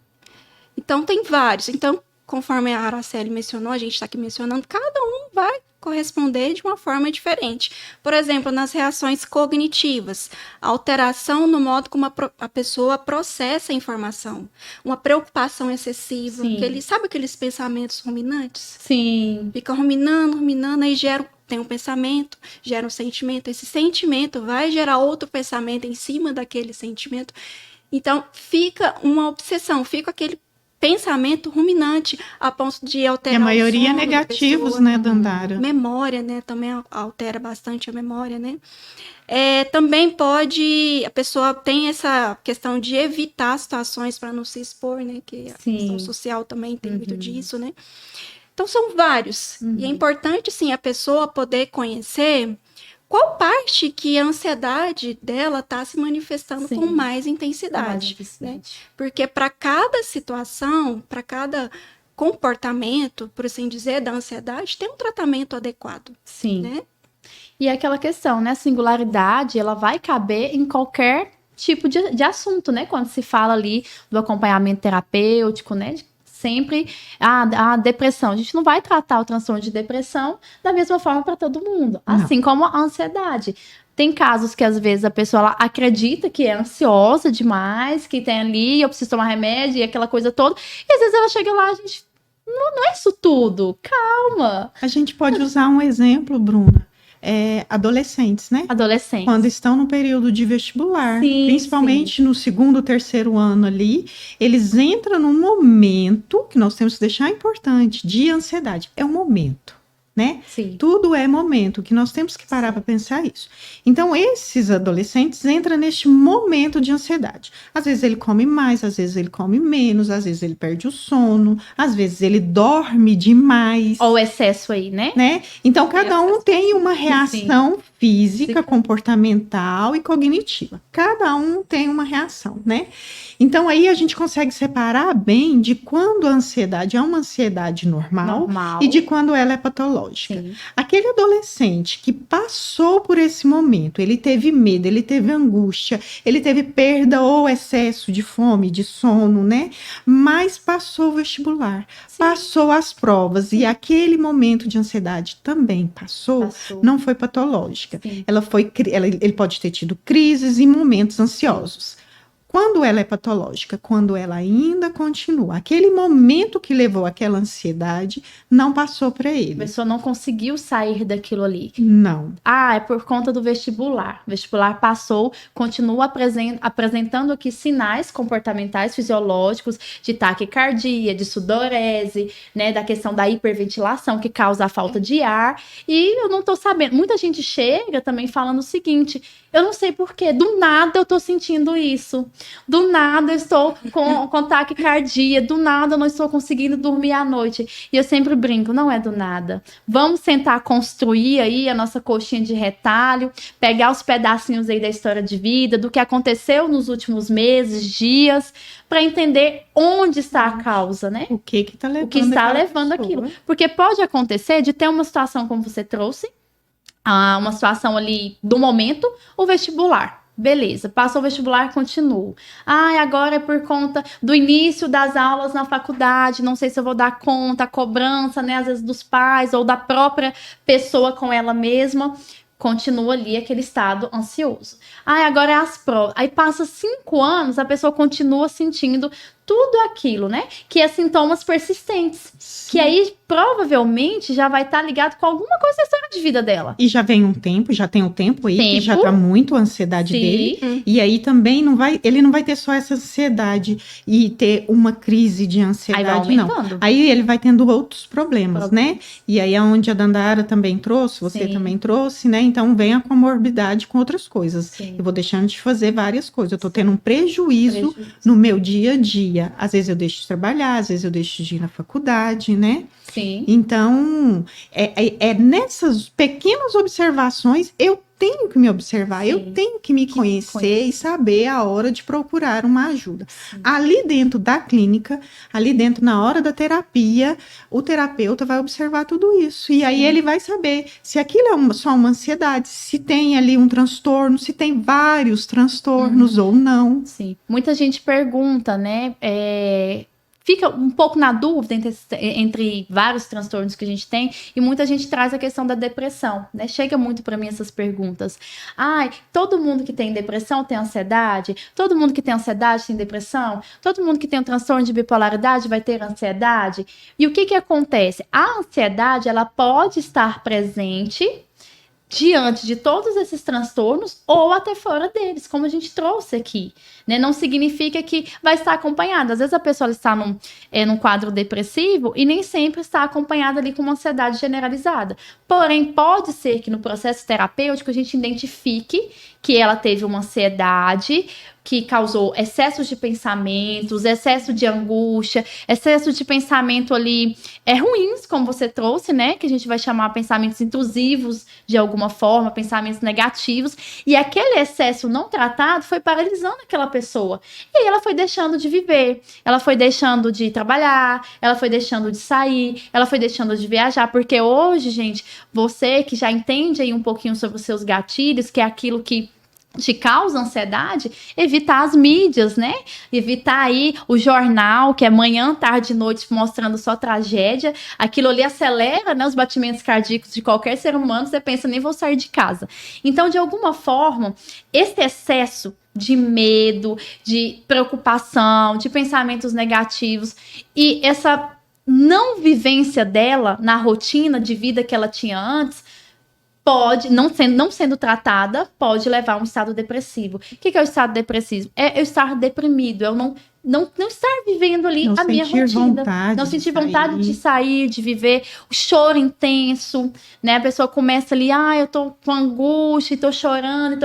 Então, tem vários. Então, conforme a Araceli mencionou, a gente está aqui mencionando, cada um vai corresponder de uma forma diferente. Por exemplo, nas reações cognitivas, a alteração no modo como a pessoa processa a informação, uma preocupação excessiva, sabe aqueles pensamentos ruminantes? Sim. Fica ruminando, aí tem um pensamento, gera um sentimento, esse sentimento vai gerar outro pensamento em cima daquele sentimento. Então, fica uma obsessão, fica aquele pensamento ruminante a ponto de alterar e a maioria o sono negativos, né, Dandara? Memória, né, também altera bastante a memória, né. Também a pessoa tem essa questão de evitar situações para não se expor, né, que a questão social também tem muito disso, né. Então, são vários. E é importante, sim, a pessoa poder conhecer qual parte que a ansiedade dela está se manifestando com mais intensidade, né? Porque para cada situação, para cada comportamento, por assim dizer, da ansiedade, tem um tratamento adequado. Sim. Né? E é aquela questão, né? A singularidade, ela vai caber em qualquer tipo de assunto, né? Quando se fala ali do acompanhamento terapêutico, né? Sempre a depressão. A gente não vai tratar o transtorno de depressão da mesma forma para todo mundo. Assim como a ansiedade. Tem casos que, às vezes, a pessoa ela acredita que é ansiosa demais, que tem ali, eu preciso tomar remédio e aquela coisa toda. E, às vezes, ela chega lá, a gente... Não é isso tudo. Calma. A gente pode usar um exemplo, Bruna. Adolescentes, né? Adolescentes. Quando estão no período de vestibular, principalmente no 2º, 3º ano ali, eles entram num momento que nós temos que deixar importante, de ansiedade. É um momento, né? Sim. Tudo é momento, que nós temos que parar para pensar isso. Então, esses adolescentes entram neste momento de ansiedade. Às vezes ele come mais, às vezes ele come menos, às vezes ele perde o sono, às vezes ele dorme demais. Ou excesso aí, né? Então, cada um tem uma reação física, comportamental e cognitiva. Cada um tem uma reação, né? Então, aí a gente consegue separar bem de quando a ansiedade é uma ansiedade normal. E de quando ela é patológica. Sim. Aquele adolescente que passou por esse momento, ele teve medo, ele teve angústia, ele teve perda ou excesso de fome, de sono, né? Mas passou o vestibular, passou as provas e aquele momento de ansiedade também passou. Não foi patológica. Ele pode ter tido crises e momentos ansiosos. Quando ela é patológica? Quando ela ainda continua. Aquele momento que levou aquela ansiedade não passou para ele. A pessoa não conseguiu sair daquilo ali. Não. É por conta do vestibular. O vestibular passou, continua apresentando aqui sinais comportamentais fisiológicos de taquicardia, de sudorese, né, da questão da hiperventilação que causa a falta de ar. E eu não tô sabendo. Muita gente chega também falando o seguinte: eu não sei porquê, do nada eu tô sentindo isso. Do nada eu estou com taquicardia, do nada eu não estou conseguindo dormir à noite. E eu sempre brinco, não é do nada. Vamos tentar construir aí a nossa coxinha de retalho, pegar os pedacinhos aí da história de vida, do que aconteceu nos últimos meses, dias, para entender onde está a causa, né? O que está levando, levando aquilo. Porque pode acontecer de ter uma situação como você trouxe, uma situação ali do momento, o vestibular. Beleza, passou o vestibular, continuo. Agora é por conta do início das aulas na faculdade, não sei se eu vou dar conta, a cobrança, né, às vezes dos pais ou da própria pessoa com ela mesma. Continua ali aquele estado ansioso. Agora é as provas. Aí passa 5 anos, a pessoa continua sentindo tudo aquilo, né? Que é sintomas persistentes. Sim. Que aí provavelmente já vai estar ligado com alguma coisa da história de vida dela. E já vem um tempo, já tem um tempo aí, que já tá muito a ansiedade dele. E aí também ele não vai ter só essa ansiedade e ter uma crise de ansiedade, não. Aí ele vai tendo outros problemas, né? E aí é onde a Dandara também trouxe, você também trouxe, né? Então vem a comorbidade com outras coisas. Eu vou deixando de fazer várias coisas. Eu tô tendo um prejuízo no meu dia a dia. Às vezes eu deixo de trabalhar, às vezes eu deixo de ir na faculdade, né? Sim. Então, nessas pequenas observações, eu tenho que me observar, eu tenho que me conhecer e saber a hora de procurar uma ajuda. Ali dentro da clínica, ali dentro, na hora da terapia, o terapeuta vai observar tudo isso. E aí ele vai saber se aquilo é só uma ansiedade, se tem ali um transtorno, se tem vários transtornos ou não. Sim. Muita gente pergunta, né? Fica um pouco na dúvida entre vários transtornos que a gente tem, e muita gente traz a questão da depressão, né? Chega muito para mim essas perguntas. Todo mundo que tem depressão tem ansiedade? Todo mundo que tem ansiedade tem depressão? Todo mundo que tem um transtorno de bipolaridade vai ter ansiedade? E o que acontece? A ansiedade, ela pode estar presente diante de todos esses transtornos ou até fora deles, como a gente trouxe aqui, né? Não significa que vai estar acompanhada. Às vezes a pessoa está num quadro depressivo e nem sempre está acompanhada ali com uma ansiedade generalizada. Porém, pode ser que no processo terapêutico a gente identifique que ela teve uma ansiedade que causou excessos de pensamentos, excesso de angústia, excesso de pensamento ali ruins, como você trouxe, né? Que a gente vai chamar pensamentos intrusivos de alguma forma, pensamentos negativos. E aquele excesso não tratado foi paralisando aquela pessoa. E aí ela foi deixando de viver, ela foi deixando de trabalhar, ela foi deixando de sair, ela foi deixando de viajar. Porque hoje, gente, você que já entende aí um pouquinho sobre os seus gatilhos, que é aquilo que te causa ansiedade, evitar as mídias, né? Evitar aí o jornal, que é manhã, tarde e noite mostrando só tragédia. Aquilo ali acelera, né, os batimentos cardíacos de qualquer ser humano. Você pensa, nem vou sair de casa. Então, de alguma forma, esse excesso de medo, de preocupação, de pensamentos negativos e essa não vivência dela na rotina de vida que ela tinha antes, pode, não sendo tratada, pode levar a um estado depressivo. O que é o estado depressivo? É eu estar deprimido, eu não estar vivendo ali a minha rotina. Não sentir vontade de sair, de viver. O choro intenso, né? A pessoa começa ali, eu tô com angústia, tô chorando,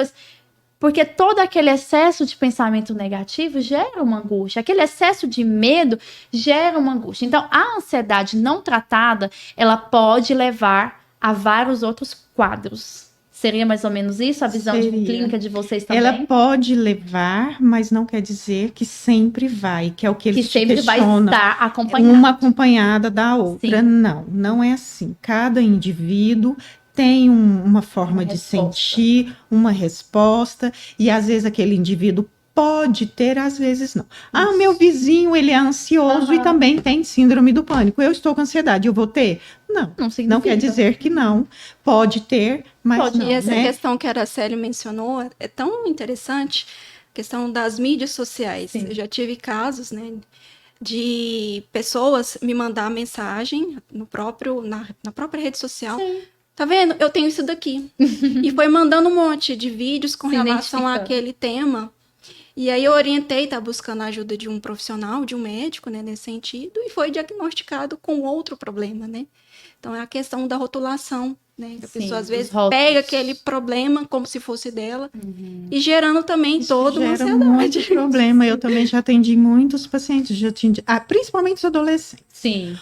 porque todo aquele excesso de pensamento negativo gera uma angústia. Aquele excesso de medo gera uma angústia. Então, a ansiedade não tratada, ela pode levar a vários outros quadros. Seria mais ou menos isso a visão de clínica de vocês também? Ela pode levar, mas não quer dizer que sempre vai, que é o que eles sempre questionam. Vai estar acompanhada. Uma acompanhada da outra. Sim. Não é assim. Cada indivíduo tem uma forma de sentir, uma resposta, e às vezes aquele indivíduo pode ter, às vezes não. Meu vizinho, ele é ansioso e também tem síndrome do pânico. Eu estou com ansiedade, eu vou ter? Não quer dizer que não. Pode ter, mas não. E essa questão que a Araceli mencionou é tão interessante, a questão das mídias sociais. Sim. Eu já tive casos, né, de pessoas me mandar mensagem na própria rede social. Sim. Tá vendo? Eu tenho isso daqui. E foi mandando um monte de vídeos com relação àquele tema. E aí eu orientei, tá buscando a ajuda de um profissional, de um médico, né, nesse sentido, e foi diagnosticado com outro problema, né? Então é a questão da rotulação, né? A pessoa às vezes pega aquele problema como se fosse dela e gerando também toda uma ansiedade. Muito problema. Eu também já atendi muitos pacientes, principalmente os adolescentes. Sim.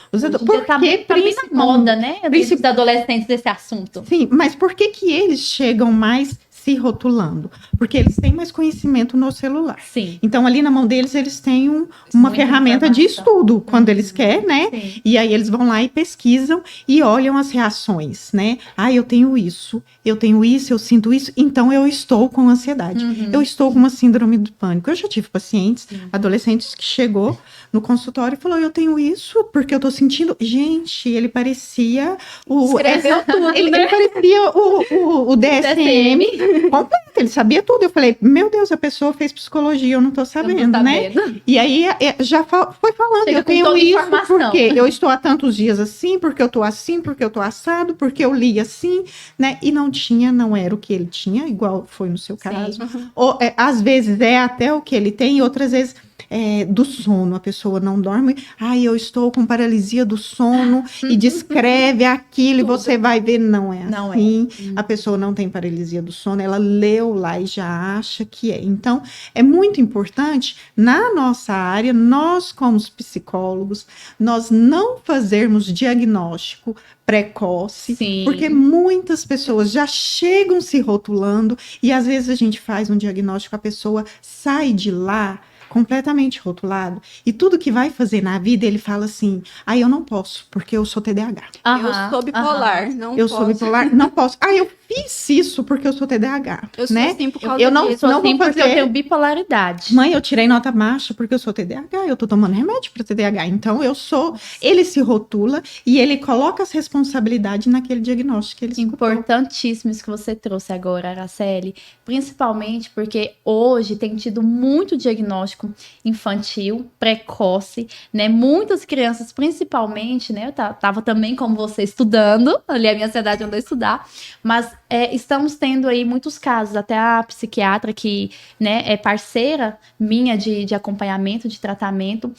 Porque tá bem na moda, né? Os adolescentes desse assunto. Sim, mas por que eles chegam mais se rotulando? Porque eles têm mais conhecimento no celular. Sim. Então, ali na mão deles, eles têm uma ferramenta de estudo, quando eles querem, né? Sim. E aí eles vão lá e pesquisam e olham as reações, né? Eu tenho isso, eu sinto isso, então eu estou com ansiedade. Eu estou com uma síndrome do pânico. Eu já tive pacientes, adolescentes, que chegou no consultório e falou, eu tenho isso porque eu tô sentindo... Gente, ele parecia Escreveu tudo, ele parecia o DSM completo. ele sabia tudo. Eu falei, meu Deus, a pessoa fez psicologia, eu não tô sabendo, né? E aí já foi falando, Chega eu tenho isso informação. porque eu estou há tantos dias assim, porque eu tô assim, porque eu tô assado, porque eu li assim, né? E não era o que ele tinha, igual foi no seu caso. Ou, às vezes é até o que ele tem, e outras vezes do sono, a pessoa não dorme, eu estou com paralisia do sono, e descreve aquilo, tudo. E você vai ver, não é assim, a pessoa não tem paralisia do sono, ela leu lá e já acha que é. Então, é muito importante, na nossa área, nós como psicólogos, nós não fazermos diagnóstico precoce, Sim. porque muitas pessoas já chegam se rotulando, e às vezes a gente faz um diagnóstico, a pessoa sai de lá completamente rotulado, e tudo que vai fazer na vida, ele fala assim, eu não posso, porque eu sou TDAH. Eu sou bipolar, não posso. Eu sou bipolar, não posso. Eu fiz isso porque eu sou TDAH, eu sou né? assim por causa eu não disso. sou assim porque eu tenho bipolaridade. Mãe, eu tirei nota baixa porque eu sou TDAH, eu tô tomando remédio para TDAH, então eu sou... Ele se rotula e ele coloca as responsabilidades naquele diagnóstico que ele escutou. Importantíssimo isso que você trouxe agora, Araceli, principalmente porque hoje tem tido muito diagnóstico infantil, precoce, né? Muitas crianças, principalmente, né? Eu tava também, como você, estudando, ali a minha cidade onde eu estudar, mas estamos tendo aí muitos casos, até a psiquiatra que, né, é parceira minha de acompanhamento, de tratamento,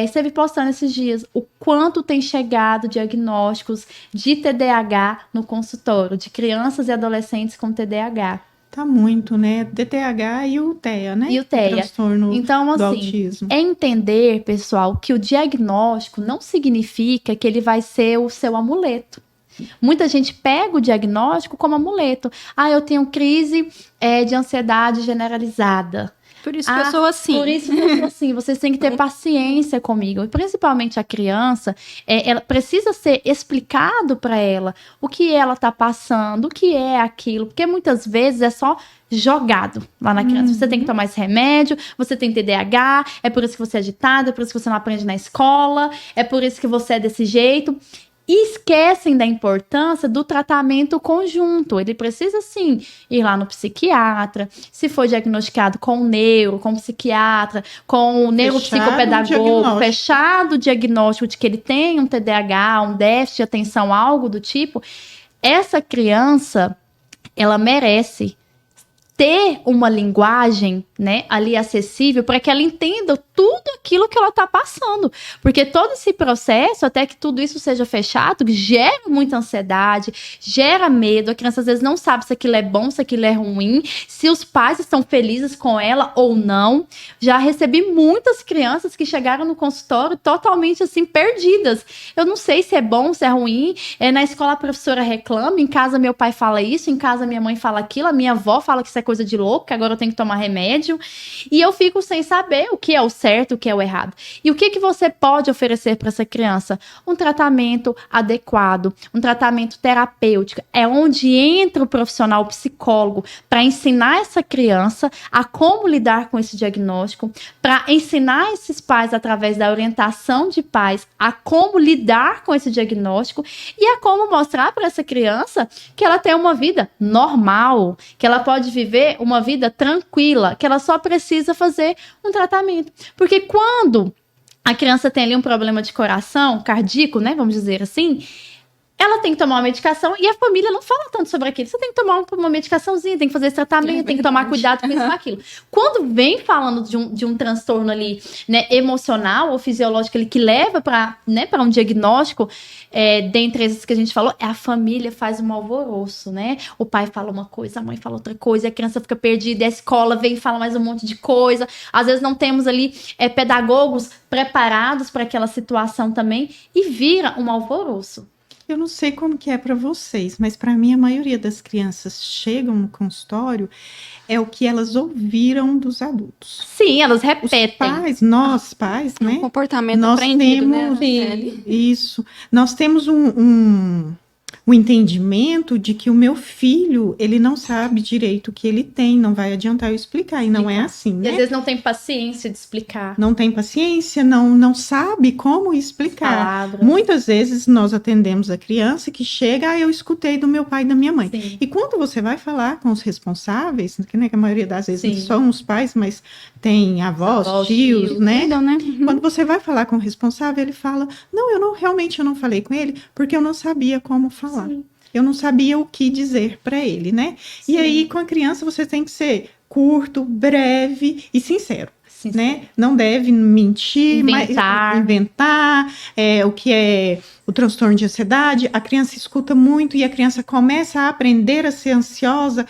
esteve postando esses dias o quanto tem chegado diagnósticos de TDAH no consultório, de crianças e adolescentes com TDAH. Tá muito, né? TDAH e o TEA, né? E o TEA. Transtorno então, assim, do autismo. É entender, pessoal, que o diagnóstico não significa que ele vai ser o seu amuleto. Muita gente pega o diagnóstico como amuleto. Eu tenho crise de ansiedade generalizada. Por isso que eu sou assim. Por isso que eu sou assim. Vocês têm que ter paciência comigo. E principalmente a criança, ela precisa ser explicado para ela o que ela está passando, o que é aquilo. Porque muitas vezes é só jogado lá na criança. Você tem que tomar esse remédio, você tem TDAH, é por isso que você é agitado, é por isso que você não aprende na escola, é por isso que você é desse jeito. E esquecem da importância do tratamento conjunto. Ele precisa, sim, ir lá no psiquiatra, se for diagnosticado com neuro, com psiquiatra, com neuropsicopedagogo, fechado o diagnóstico de que ele tem um TDAH, um déficit de atenção, algo do tipo. Essa criança, ela merece ter uma linguagem, né, ali acessível para que ela entenda tudo aquilo que ela está passando. Porque todo esse processo, até que tudo isso seja fechado, gera muita ansiedade, gera medo. A criança às vezes não sabe se aquilo é bom, se aquilo é ruim, se os pais estão felizes com ela ou não. Já recebi muitas crianças que chegaram no consultório totalmente assim, perdidas. Eu não sei se é bom, se é ruim. Na escola a professora reclama, em casa meu pai fala isso, em casa minha mãe fala aquilo, a minha avó fala que isso é coisa de louco, que agora eu tenho que tomar remédio. E eu fico sem saber o que é o certo, o que é o errado. E o que você pode oferecer para essa criança? Um tratamento adequado, um tratamento terapêutico. É onde entra o profissional psicólogo para ensinar essa criança a como lidar com esse diagnóstico, para ensinar esses pais, através da orientação de pais, a como lidar com esse diagnóstico e a como mostrar para essa criança que ela tem uma vida normal, que ela pode viver uma vida tranquila, que ela só precisa fazer um tratamento. Porque quando a criança tem ali um problema de coração, cardíaco, né, vamos dizer assim, ela tem que tomar uma medicação e a família não fala tanto sobre aquilo. Você tem que tomar uma medicaçãozinha, tem que fazer esse tratamento, tem que tomar cuidado com isso e com aquilo. Quando vem falando de um transtorno ali, né, emocional ou fisiológico ali, que leva para, né, um diagnóstico, dentre esses que a gente falou, a família faz um alvoroço, né? O pai fala uma coisa, a mãe fala outra coisa, a criança fica perdida, a escola vem e fala mais um monte de coisa. Às vezes não temos ali pedagogos preparados para aquela situação também e vira um alvoroço. Eu não sei como que é para vocês, mas para mim a maioria das crianças chegam no consultório é o que elas ouviram dos adultos. Sim, elas repetem. Os pais, nós pais, né? Um comportamento nós aprendido, temos, né? Isso. Nós temos um o entendimento de que o meu filho, ele não sabe direito o que ele tem, não vai adiantar eu explicar, e não é assim, né? E às vezes não tem paciência de explicar. Não tem paciência, não sabe como explicar. Palavras. Muitas vezes nós atendemos a criança que chega, eu escutei do meu pai e da minha mãe. Sim. E quando você vai falar com os responsáveis, que, né, que a maioria das vezes Sim. não são os pais, mas tem avós, tios, né? Cuidam, né? Quando você vai falar com o responsável, ele fala, realmente eu não falei com ele, porque eu não sabia como falar. Sim. Eu não sabia o que dizer para ele, né? Sim. E aí, com a criança, você tem que ser curto, breve e sincero. Né? Não deve mentir, inventar o que é o transtorno de ansiedade. A criança escuta muito e a criança começa a aprender a ser ansiosa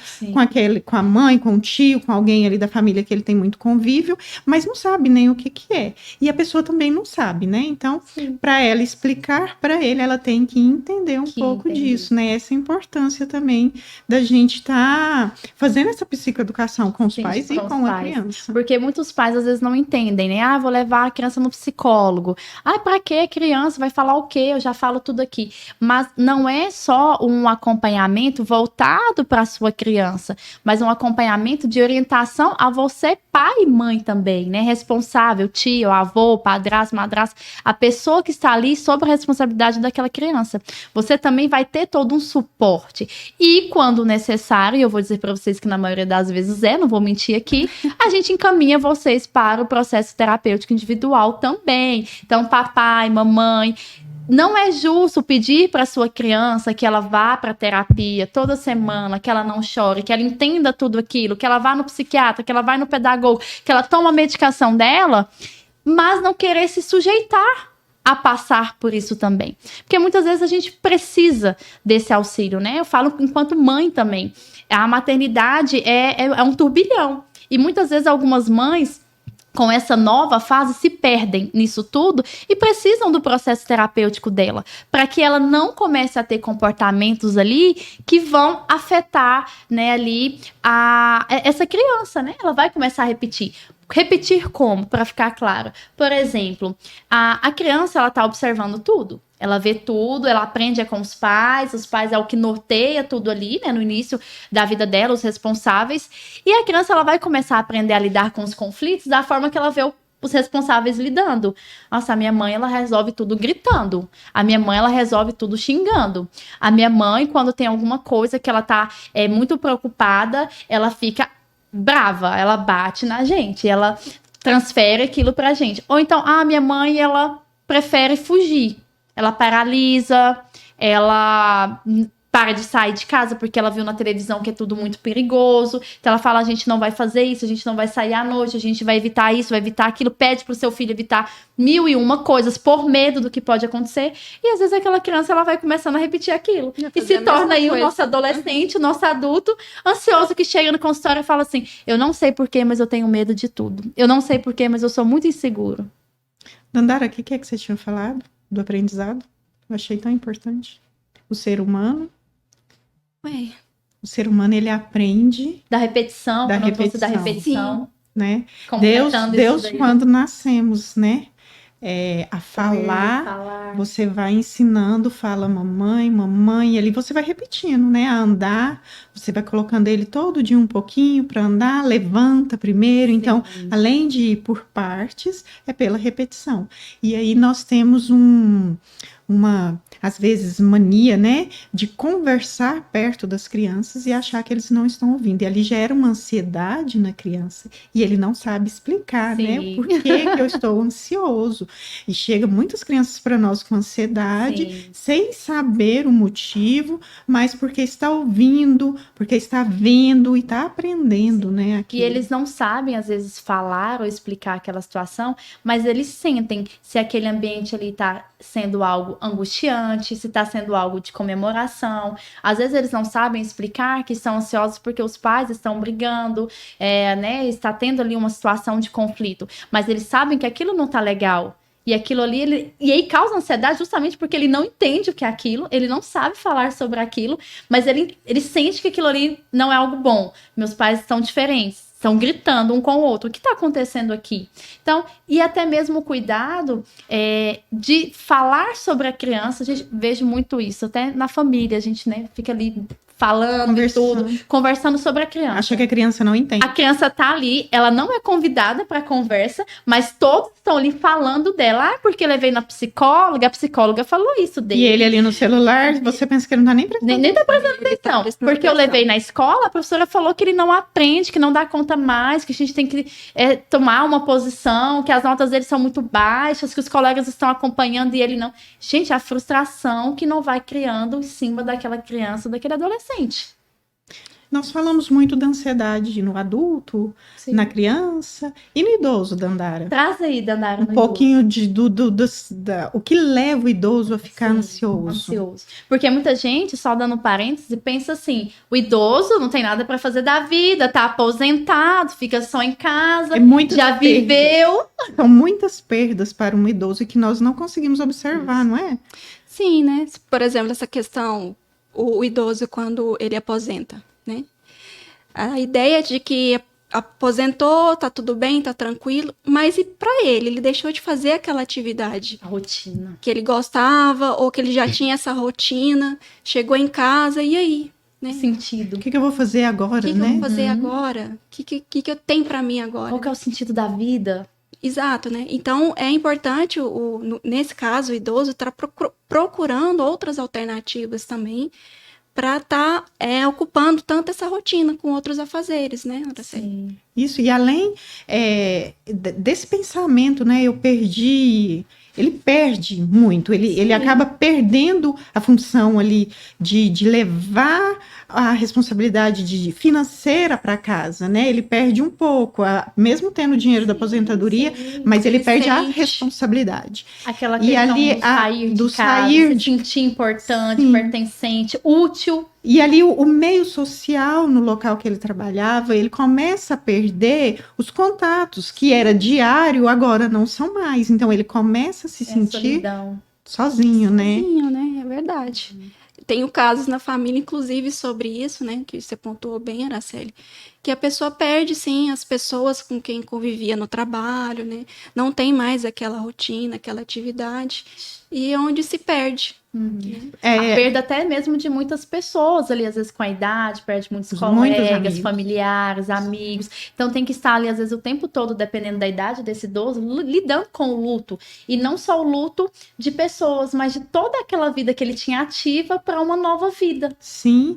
com a mãe, com o tio, com alguém ali da família que ele tem muito convívio, mas não sabe nem o que é. E a pessoa também não sabe, né? Então, para ela explicar para ele, ela tem que entender um pouco disso, né? Essa importância também da gente estar fazendo essa psicoeducação com os pais e com a criança. Porque muitos pais às vezes não entendem, né? Vou levar a criança no psicólogo. Pra que criança? Vai falar o quê? Eu já falo tudo aqui. Mas não é só um acompanhamento voltado para a sua criança, mas um acompanhamento de orientação a você, pai e mãe também, né? Responsável, tio, avô, padrasto, madrasto, a pessoa que está ali sob a responsabilidade daquela criança. Você também vai ter todo um suporte. E quando necessário, eu vou dizer para vocês que na maioria das vezes não vou mentir aqui, a gente encaminha vocês para o processo terapêutico individual também. Então, papai, mamãe, não é justo pedir para sua criança que ela vá para terapia toda semana, que ela não chore, que ela entenda tudo aquilo, que ela vá no psiquiatra, que ela vá no pedagogo, que ela toma a medicação dela, mas não querer se sujeitar a passar por isso também. Porque muitas vezes a gente precisa desse auxílio, né? Eu falo enquanto mãe também. A maternidade é um turbilhão. E muitas vezes algumas mães, com essa nova fase, se perdem nisso tudo e precisam do processo terapêutico dela, para que ela não comece a ter comportamentos ali que vão afetar, né, ali essa criança, né? Ela vai começar a repetir. Repetir como? Para ficar claro. Por exemplo, a criança, ela tá observando tudo. Ela vê tudo, ela aprende com os pais é o que norteia tudo ali, né, no início da vida dela, os responsáveis. E a criança, ela vai começar a aprender a lidar com os conflitos da forma que ela vê os responsáveis lidando. Nossa, a minha mãe, ela resolve tudo gritando. A minha mãe, ela resolve tudo xingando. A minha mãe, quando tem alguma coisa que ela tá muito preocupada, ela fica brava, ela bate na gente, ela transfere aquilo pra gente. Ou então, minha mãe, ela prefere fugir. Ela paralisa, ela para de sair de casa porque ela viu na televisão que é tudo muito perigoso. Então ela fala, a gente não vai fazer isso, a gente não vai sair à noite, a gente vai evitar isso, vai evitar aquilo. Pede pro seu filho evitar 1001 coisas por medo do que pode acontecer. E às vezes aquela criança, ela vai começando a repetir aquilo. E se torna aí o nosso adolescente, o nosso adulto ansioso que chega no consultório e fala assim, eu não sei porquê, mas eu tenho medo de tudo. Eu não sei porquê, mas eu sou muito inseguro. Dandara, o que é que você tinha falado do aprendizado? Eu achei tão importante. O ser humano... O ser humano, ele aprende... Da repetição. Né? Deus quando nascemos, né? A falar, você vai ensinando, fala mamãe, e ali você vai repetindo, né? A andar, você vai colocando ele todo dia um pouquinho para andar, levanta primeiro. Sim. Então, além de ir por partes, é pela repetição. E aí nós temos às vezes, mania, né, de conversar perto das crianças e achar que eles não estão ouvindo. E ali gera uma ansiedade na criança. E ele não sabe explicar, Sim. né, por que eu estou ansioso. E chega muitas crianças para nós com ansiedade, Sim. sem saber o motivo, mas porque está ouvindo, porque está vendo e está aprendendo, Sim. né, aquilo. E eles não sabem, às vezes, falar ou explicar aquela situação, mas eles sentem se aquele ambiente ali está sendo algo angustiante, se está sendo algo de comemoração. Às vezes eles não sabem explicar que estão ansiosos porque os pais estão brigando, né, está tendo ali uma situação de conflito, mas eles sabem que aquilo não está legal. E aquilo ali, e aí causa ansiedade justamente porque ele não entende o que é aquilo, ele não sabe falar sobre aquilo, mas ele sente que aquilo ali não é algo bom. Meus pais estão diferentes. estão gritando um com o outro. O que está acontecendo aqui? Então, e até mesmo o cuidado de falar sobre a criança. A gente vejo muito isso, até na família. A gente, né, fica ali falando e tudo, conversando sobre a criança. Acha que a criança não entende. A criança tá ali, ela não é convidada para conversa, mas todos estão ali falando dela. Porque levei na psicóloga, a psicóloga falou isso dele. E ele ali no celular, você pensa que ele não tá nem prestando nem tá prestando atenção. Porque eu levei na escola, a professora falou que ele não aprende, que não dá conta mais, que a gente tem que tomar uma posição, que as notas dele são muito baixas, que os colegas estão acompanhando e ele não. Gente, a frustração que não vai criando em cima daquela criança, daquele adolescente. Nós falamos muito da ansiedade no adulto, sim, na criança e no idoso, Dandara. Traz aí, Dandara. Um pouquinho o que leva o idoso a ficar ansioso. Porque muita gente, só dando parênteses, pensa assim, o idoso não tem nada para fazer da vida, tá aposentado, fica só em casa, já viveu. São muitas perdas para um idoso que nós não conseguimos observar, não é? Sim, né? Por exemplo, essa questão, o idoso quando ele aposenta, né? A ideia de que aposentou, tá tudo bem, tá tranquilo, mas e para ele deixou de fazer aquela atividade, a rotina que ele gostava ou que ele já tinha essa rotina, chegou em casa e aí, né? Sentido. O que eu vou fazer agora, né? O que eu vou fazer agora? O que eu tenho para mim agora? Qual que é o sentido da vida? Exato, né? Então, é importante, nesse caso, o idoso estar procurando outras alternativas também para estar ocupando tanto essa rotina com outros afazeres, né? Sim. Isso, e além desse pensamento, né? Ele perde muito, ele acaba perdendo a função ali de levar a responsabilidade financeira para casa, né? Ele perde um pouco, mesmo tendo o dinheiro da aposentadoria, mas ele perde a responsabilidade. Aquela questão do sair de casa, se sentir importante, pertencente, útil. E ali o meio social no local que ele trabalhava, ele começa a perder os contatos, que era diário, agora não são mais. Então ele começa a se sentir sozinho, né? Sozinho, né? É verdade. Tenho casos na família, inclusive, sobre isso, né? Que você pontuou bem, Araceli. Que a pessoa perde, sim, as pessoas com quem convivia no trabalho, né? Não tem mais aquela rotina, aquela atividade. E onde se perde. A perda até mesmo de muitas pessoas ali, às vezes com a idade, perde muitos colegas, familiares, amigos. Então tem que estar ali, às vezes, o tempo todo, dependendo da idade desse idoso, lidando com o luto. E não só o luto de pessoas, mas de toda aquela vida que ele tinha ativa para uma nova vida. Sim,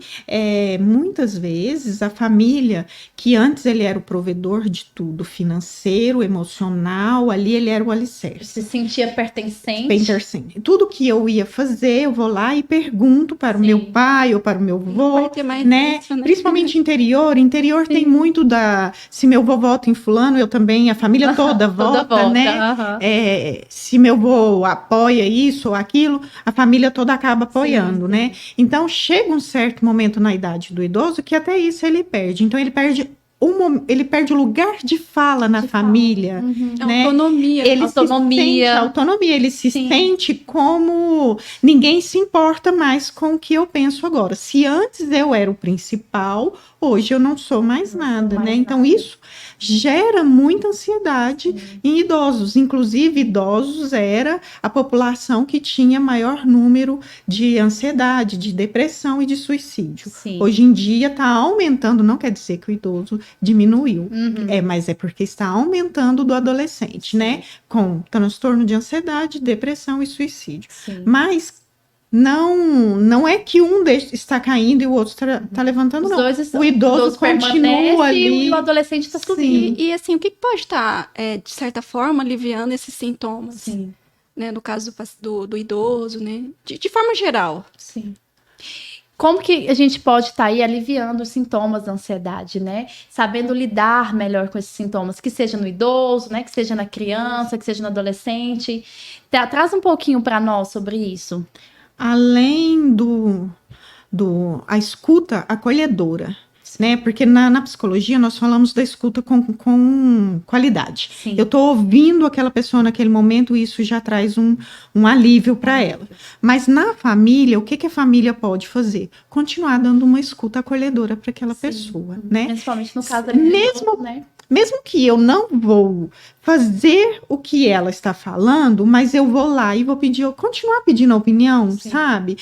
muitas vezes a família, que antes ele era o provedor de tudo, financeiro, emocional, ali ele era o alicerce. Se sentia pertencente. Tudo que eu ia fazer, eu vou lá e pergunto para o meu pai ou para o meu avô, né? Isso, né? Principalmente interior tem muito se meu avô vota em fulano, eu também, a família toda vota, né? Se meu avô apoia isso ou aquilo, a família toda acaba apoiando, né? Então chega um certo momento na idade do idoso que até isso ele perde. Então ele perde o lugar de fala na família, né? Autonomia. Ele se sente como ninguém se importa mais com o que eu penso agora. Se antes eu era o principal, hoje eu não sou mais nada, né? Então isso gera muita ansiedade em idosos. Inclusive, idosos era a população que tinha maior número de ansiedade, de depressão e de suicídio. Sim. Hoje em dia está aumentando, não quer dizer que o idoso diminuiu, mas é porque está aumentando do adolescente, né? Com transtorno de ansiedade, depressão e suicídio. Sim. Mas não é que um está caindo e o outro está levantando, não. O idoso continua ali. E o adolescente está subindo. E assim, o que pode estar, de certa forma, aliviando esses sintomas? Sim. Né, no caso do idoso, né? De forma geral. Sim. Como que a gente pode estar aí aliviando os sintomas da ansiedade, né? Sabendo lidar melhor com esses sintomas, que seja no idoso, né? Que seja na criança, que seja no adolescente. Traz um pouquinho para nós sobre isso. Além a escuta acolhedora. né? Porque na psicologia nós falamos da escuta com qualidade. Sim. Eu tô ouvindo aquela pessoa naquele momento e isso já traz um alívio para ela. Mas na família, o que a família pode fazer? Continuar dando uma escuta acolhedora para aquela pessoa, né? Principalmente no caso Mesmo, né? Mesmo que eu não vou fazer o que ela está falando, mas eu vou lá e vou continuar pedindo a opinião, Sim. sabe?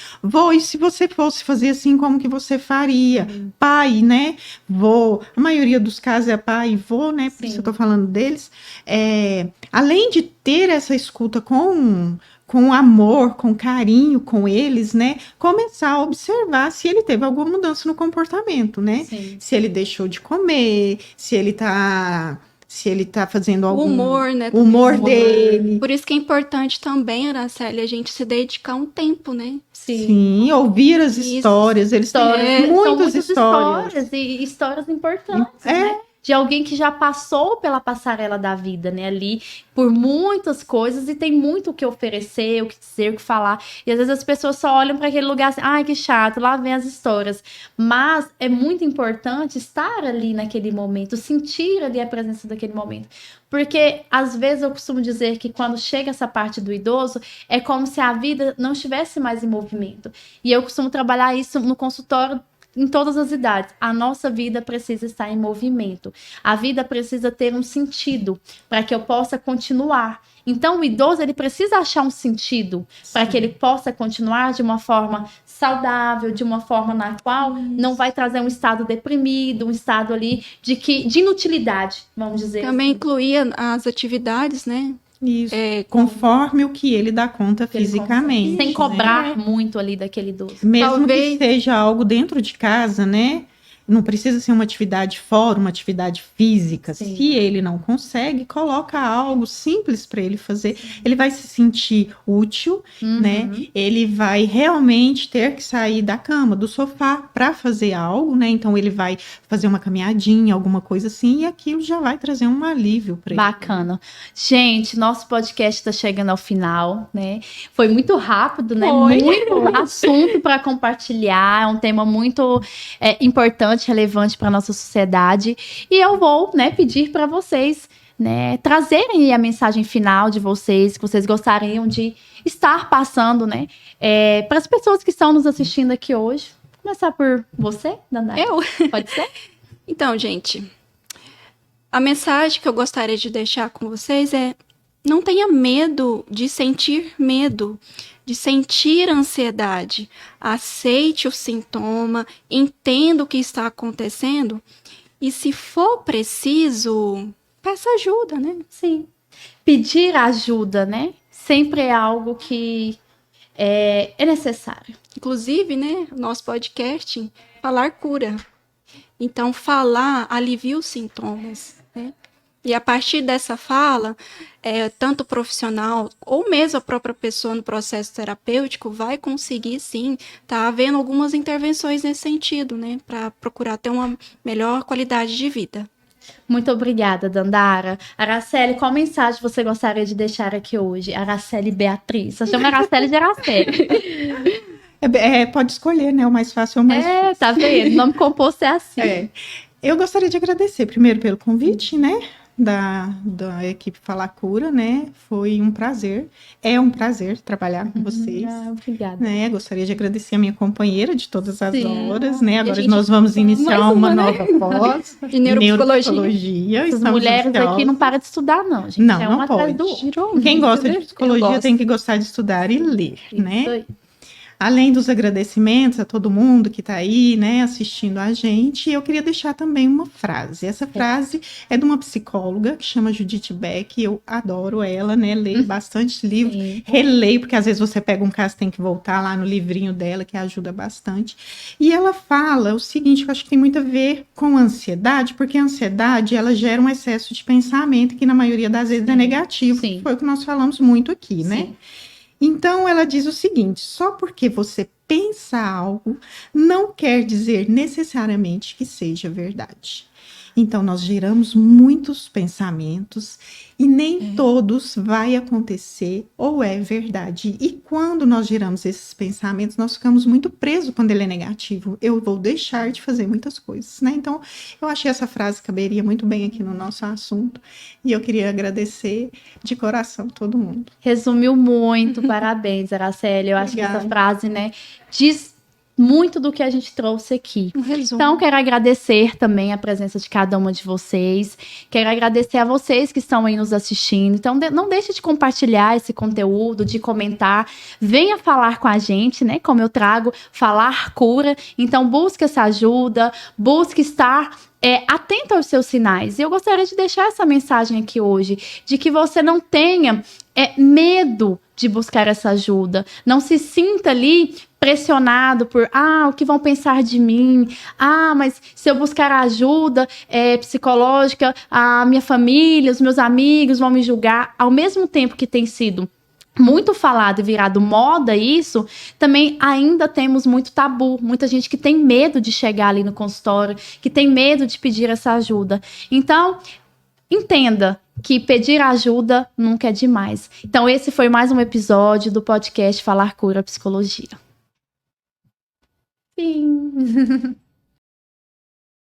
E se você fosse fazer assim, como que você faria? Pai, né? A maioria dos casos é pai e vô, né? Por Sim. isso eu tô falando deles. Além de ter essa escuta com amor, com carinho com eles, né? Começar a observar se ele teve alguma mudança no comportamento, né? Sim. Se ele deixou de comer, se ele tá fazendo algum... O humor, né? O humor dele. Por isso que é importante também, Araceli, a gente se dedicar um tempo, né? Sim, ouvir as histórias. Eles têm muitas histórias. E histórias importantes, né? De alguém que já passou pela passarela da vida, né? Ali, por muitas coisas e tem muito o que oferecer, o que dizer, o que falar. E às vezes as pessoas só olham para aquele lugar assim, ai, que chato, lá vem as histórias. Mas é muito importante estar ali naquele momento, sentir ali a presença daquele momento. Porque, às vezes, eu costumo dizer que quando chega essa parte do idoso, é como se a vida não estivesse mais em movimento. E eu costumo trabalhar isso no consultório em todas as idades. A nossa vida precisa estar em movimento. A vida precisa ter um sentido para que eu possa continuar. Então, o idoso, ele precisa achar um sentido para que ele possa continuar de uma forma saudável, de uma forma na qual não vai trazer um estado deprimido, um estado ali de inutilidade, vamos dizer. Também assim. incluía as atividades, né? Isso, conforme o que ele dá conta Que ele fisicamente. Sem cobrar muito ali daquele idoso. Mesmo que seja algo dentro de casa, né? Não precisa ser uma atividade fora, uma atividade física. Sim. Se ele não consegue, coloca algo simples para ele fazer. Sim. Ele vai se sentir útil, né? Ele vai realmente ter que sair da cama, do sofá, para fazer algo, né? Então ele vai fazer uma caminhadinha, alguma coisa assim, e aquilo já vai trazer um alívio para ele. Bacana. Gente, nosso podcast está chegando ao final, né? Foi muito rápido, né? Muito assunto para compartilhar. É um tema muito importante, relevante para nossa sociedade. E eu vou, né, pedir para vocês, né, trazerem a mensagem final de vocês, que vocês gostariam de estar passando, né, para as pessoas que estão nos assistindo aqui hoje. Vou começar por você, Dandara. Eu? Pode ser? Então, gente, a mensagem que eu gostaria de deixar com vocês é: não tenha medo de sentir medo, de sentir ansiedade. Aceite o sintoma, entenda o que está acontecendo e, se for preciso, peça ajuda, né? Sim. Pedir ajuda, né? Sempre é algo que é necessário. Inclusive, né, nosso podcast, falar cura. Então, falar alivia os sintomas, né? E a partir dessa fala, tanto o profissional ou mesmo a própria pessoa no processo terapêutico vai conseguir, sim, tá havendo algumas intervenções nesse sentido, né? Para procurar ter uma melhor qualidade de vida. Muito obrigada, Dandara. Araceli, qual mensagem você gostaria de deixar aqui hoje? Araceli Beatriz. Só chama Araceli de Araceli. Pode escolher, né? O mais fácil é o mais difícil. Tá vendo? O nome composto é assim. Eu gostaria de agradecer primeiro pelo convite, né? Da equipe Falar Cura, né? Foi um prazer. É um prazer trabalhar com vocês. Obrigada. Né? Gostaria de agradecer a minha companheira de todas as horas, né? Agora nós vamos iniciar uma nova pós de neuropsicologia. As mulheres aqui não param de estudar, não, gente. Não pode. Quem gosta de psicologia tem que gostar de estudar e ler, né? Aí. Além dos agradecimentos a todo mundo que está aí, né, assistindo a gente, eu queria deixar também uma frase. Essa frase é de uma psicóloga que chama Judith Beck. Eu adoro ela, né? Leio bastante livro, releio, porque às vezes você pega um caso, tem que voltar lá no livrinho dela, que ajuda bastante. E ela fala o seguinte, que eu acho que tem muito a ver com a ansiedade, porque a ansiedade, ela gera um excesso de pensamento, que na maioria das vezes é negativo, que foi o que nós falamos muito aqui, né? Então, ela diz o seguinte: só porque você pensa algo, não quer dizer necessariamente que seja verdade. Então, nós geramos muitos pensamentos e nem todos vai acontecer ou é verdade. E quando nós geramos esses pensamentos, nós ficamos muito presos quando ele é negativo. Eu vou deixar de fazer muitas coisas, né? Então, eu achei essa frase caberia muito bem aqui no nosso assunto e eu queria agradecer de coração todo mundo. Resumiu muito, parabéns, Araceli. Eu acho que essa frase, né, diz muito do que a gente trouxe aqui. Então, quero agradecer também a presença de cada uma de vocês. Quero agradecer a vocês que estão aí nos assistindo. Então, não deixe de compartilhar esse conteúdo, de comentar. Venha falar com a gente, né? Como eu trago, falar cura. Então, busque essa ajuda, busque estar atento aos seus sinais. E eu gostaria de deixar essa mensagem aqui hoje, de que você não tenha medo de buscar essa ajuda. Não se sinta ali pressionado por, o que vão pensar de mim? Mas se eu buscar ajuda psicológica, a minha família, os meus amigos vão me julgar. Ao mesmo tempo que tem sido muito falado e virado moda isso, também ainda temos muito tabu, muita gente que tem medo de chegar ali no consultório, que tem medo de pedir essa ajuda. Então, entenda que pedir ajuda nunca é demais. Então, esse foi mais um episódio do podcast Falar Cura Psicologia. Sim.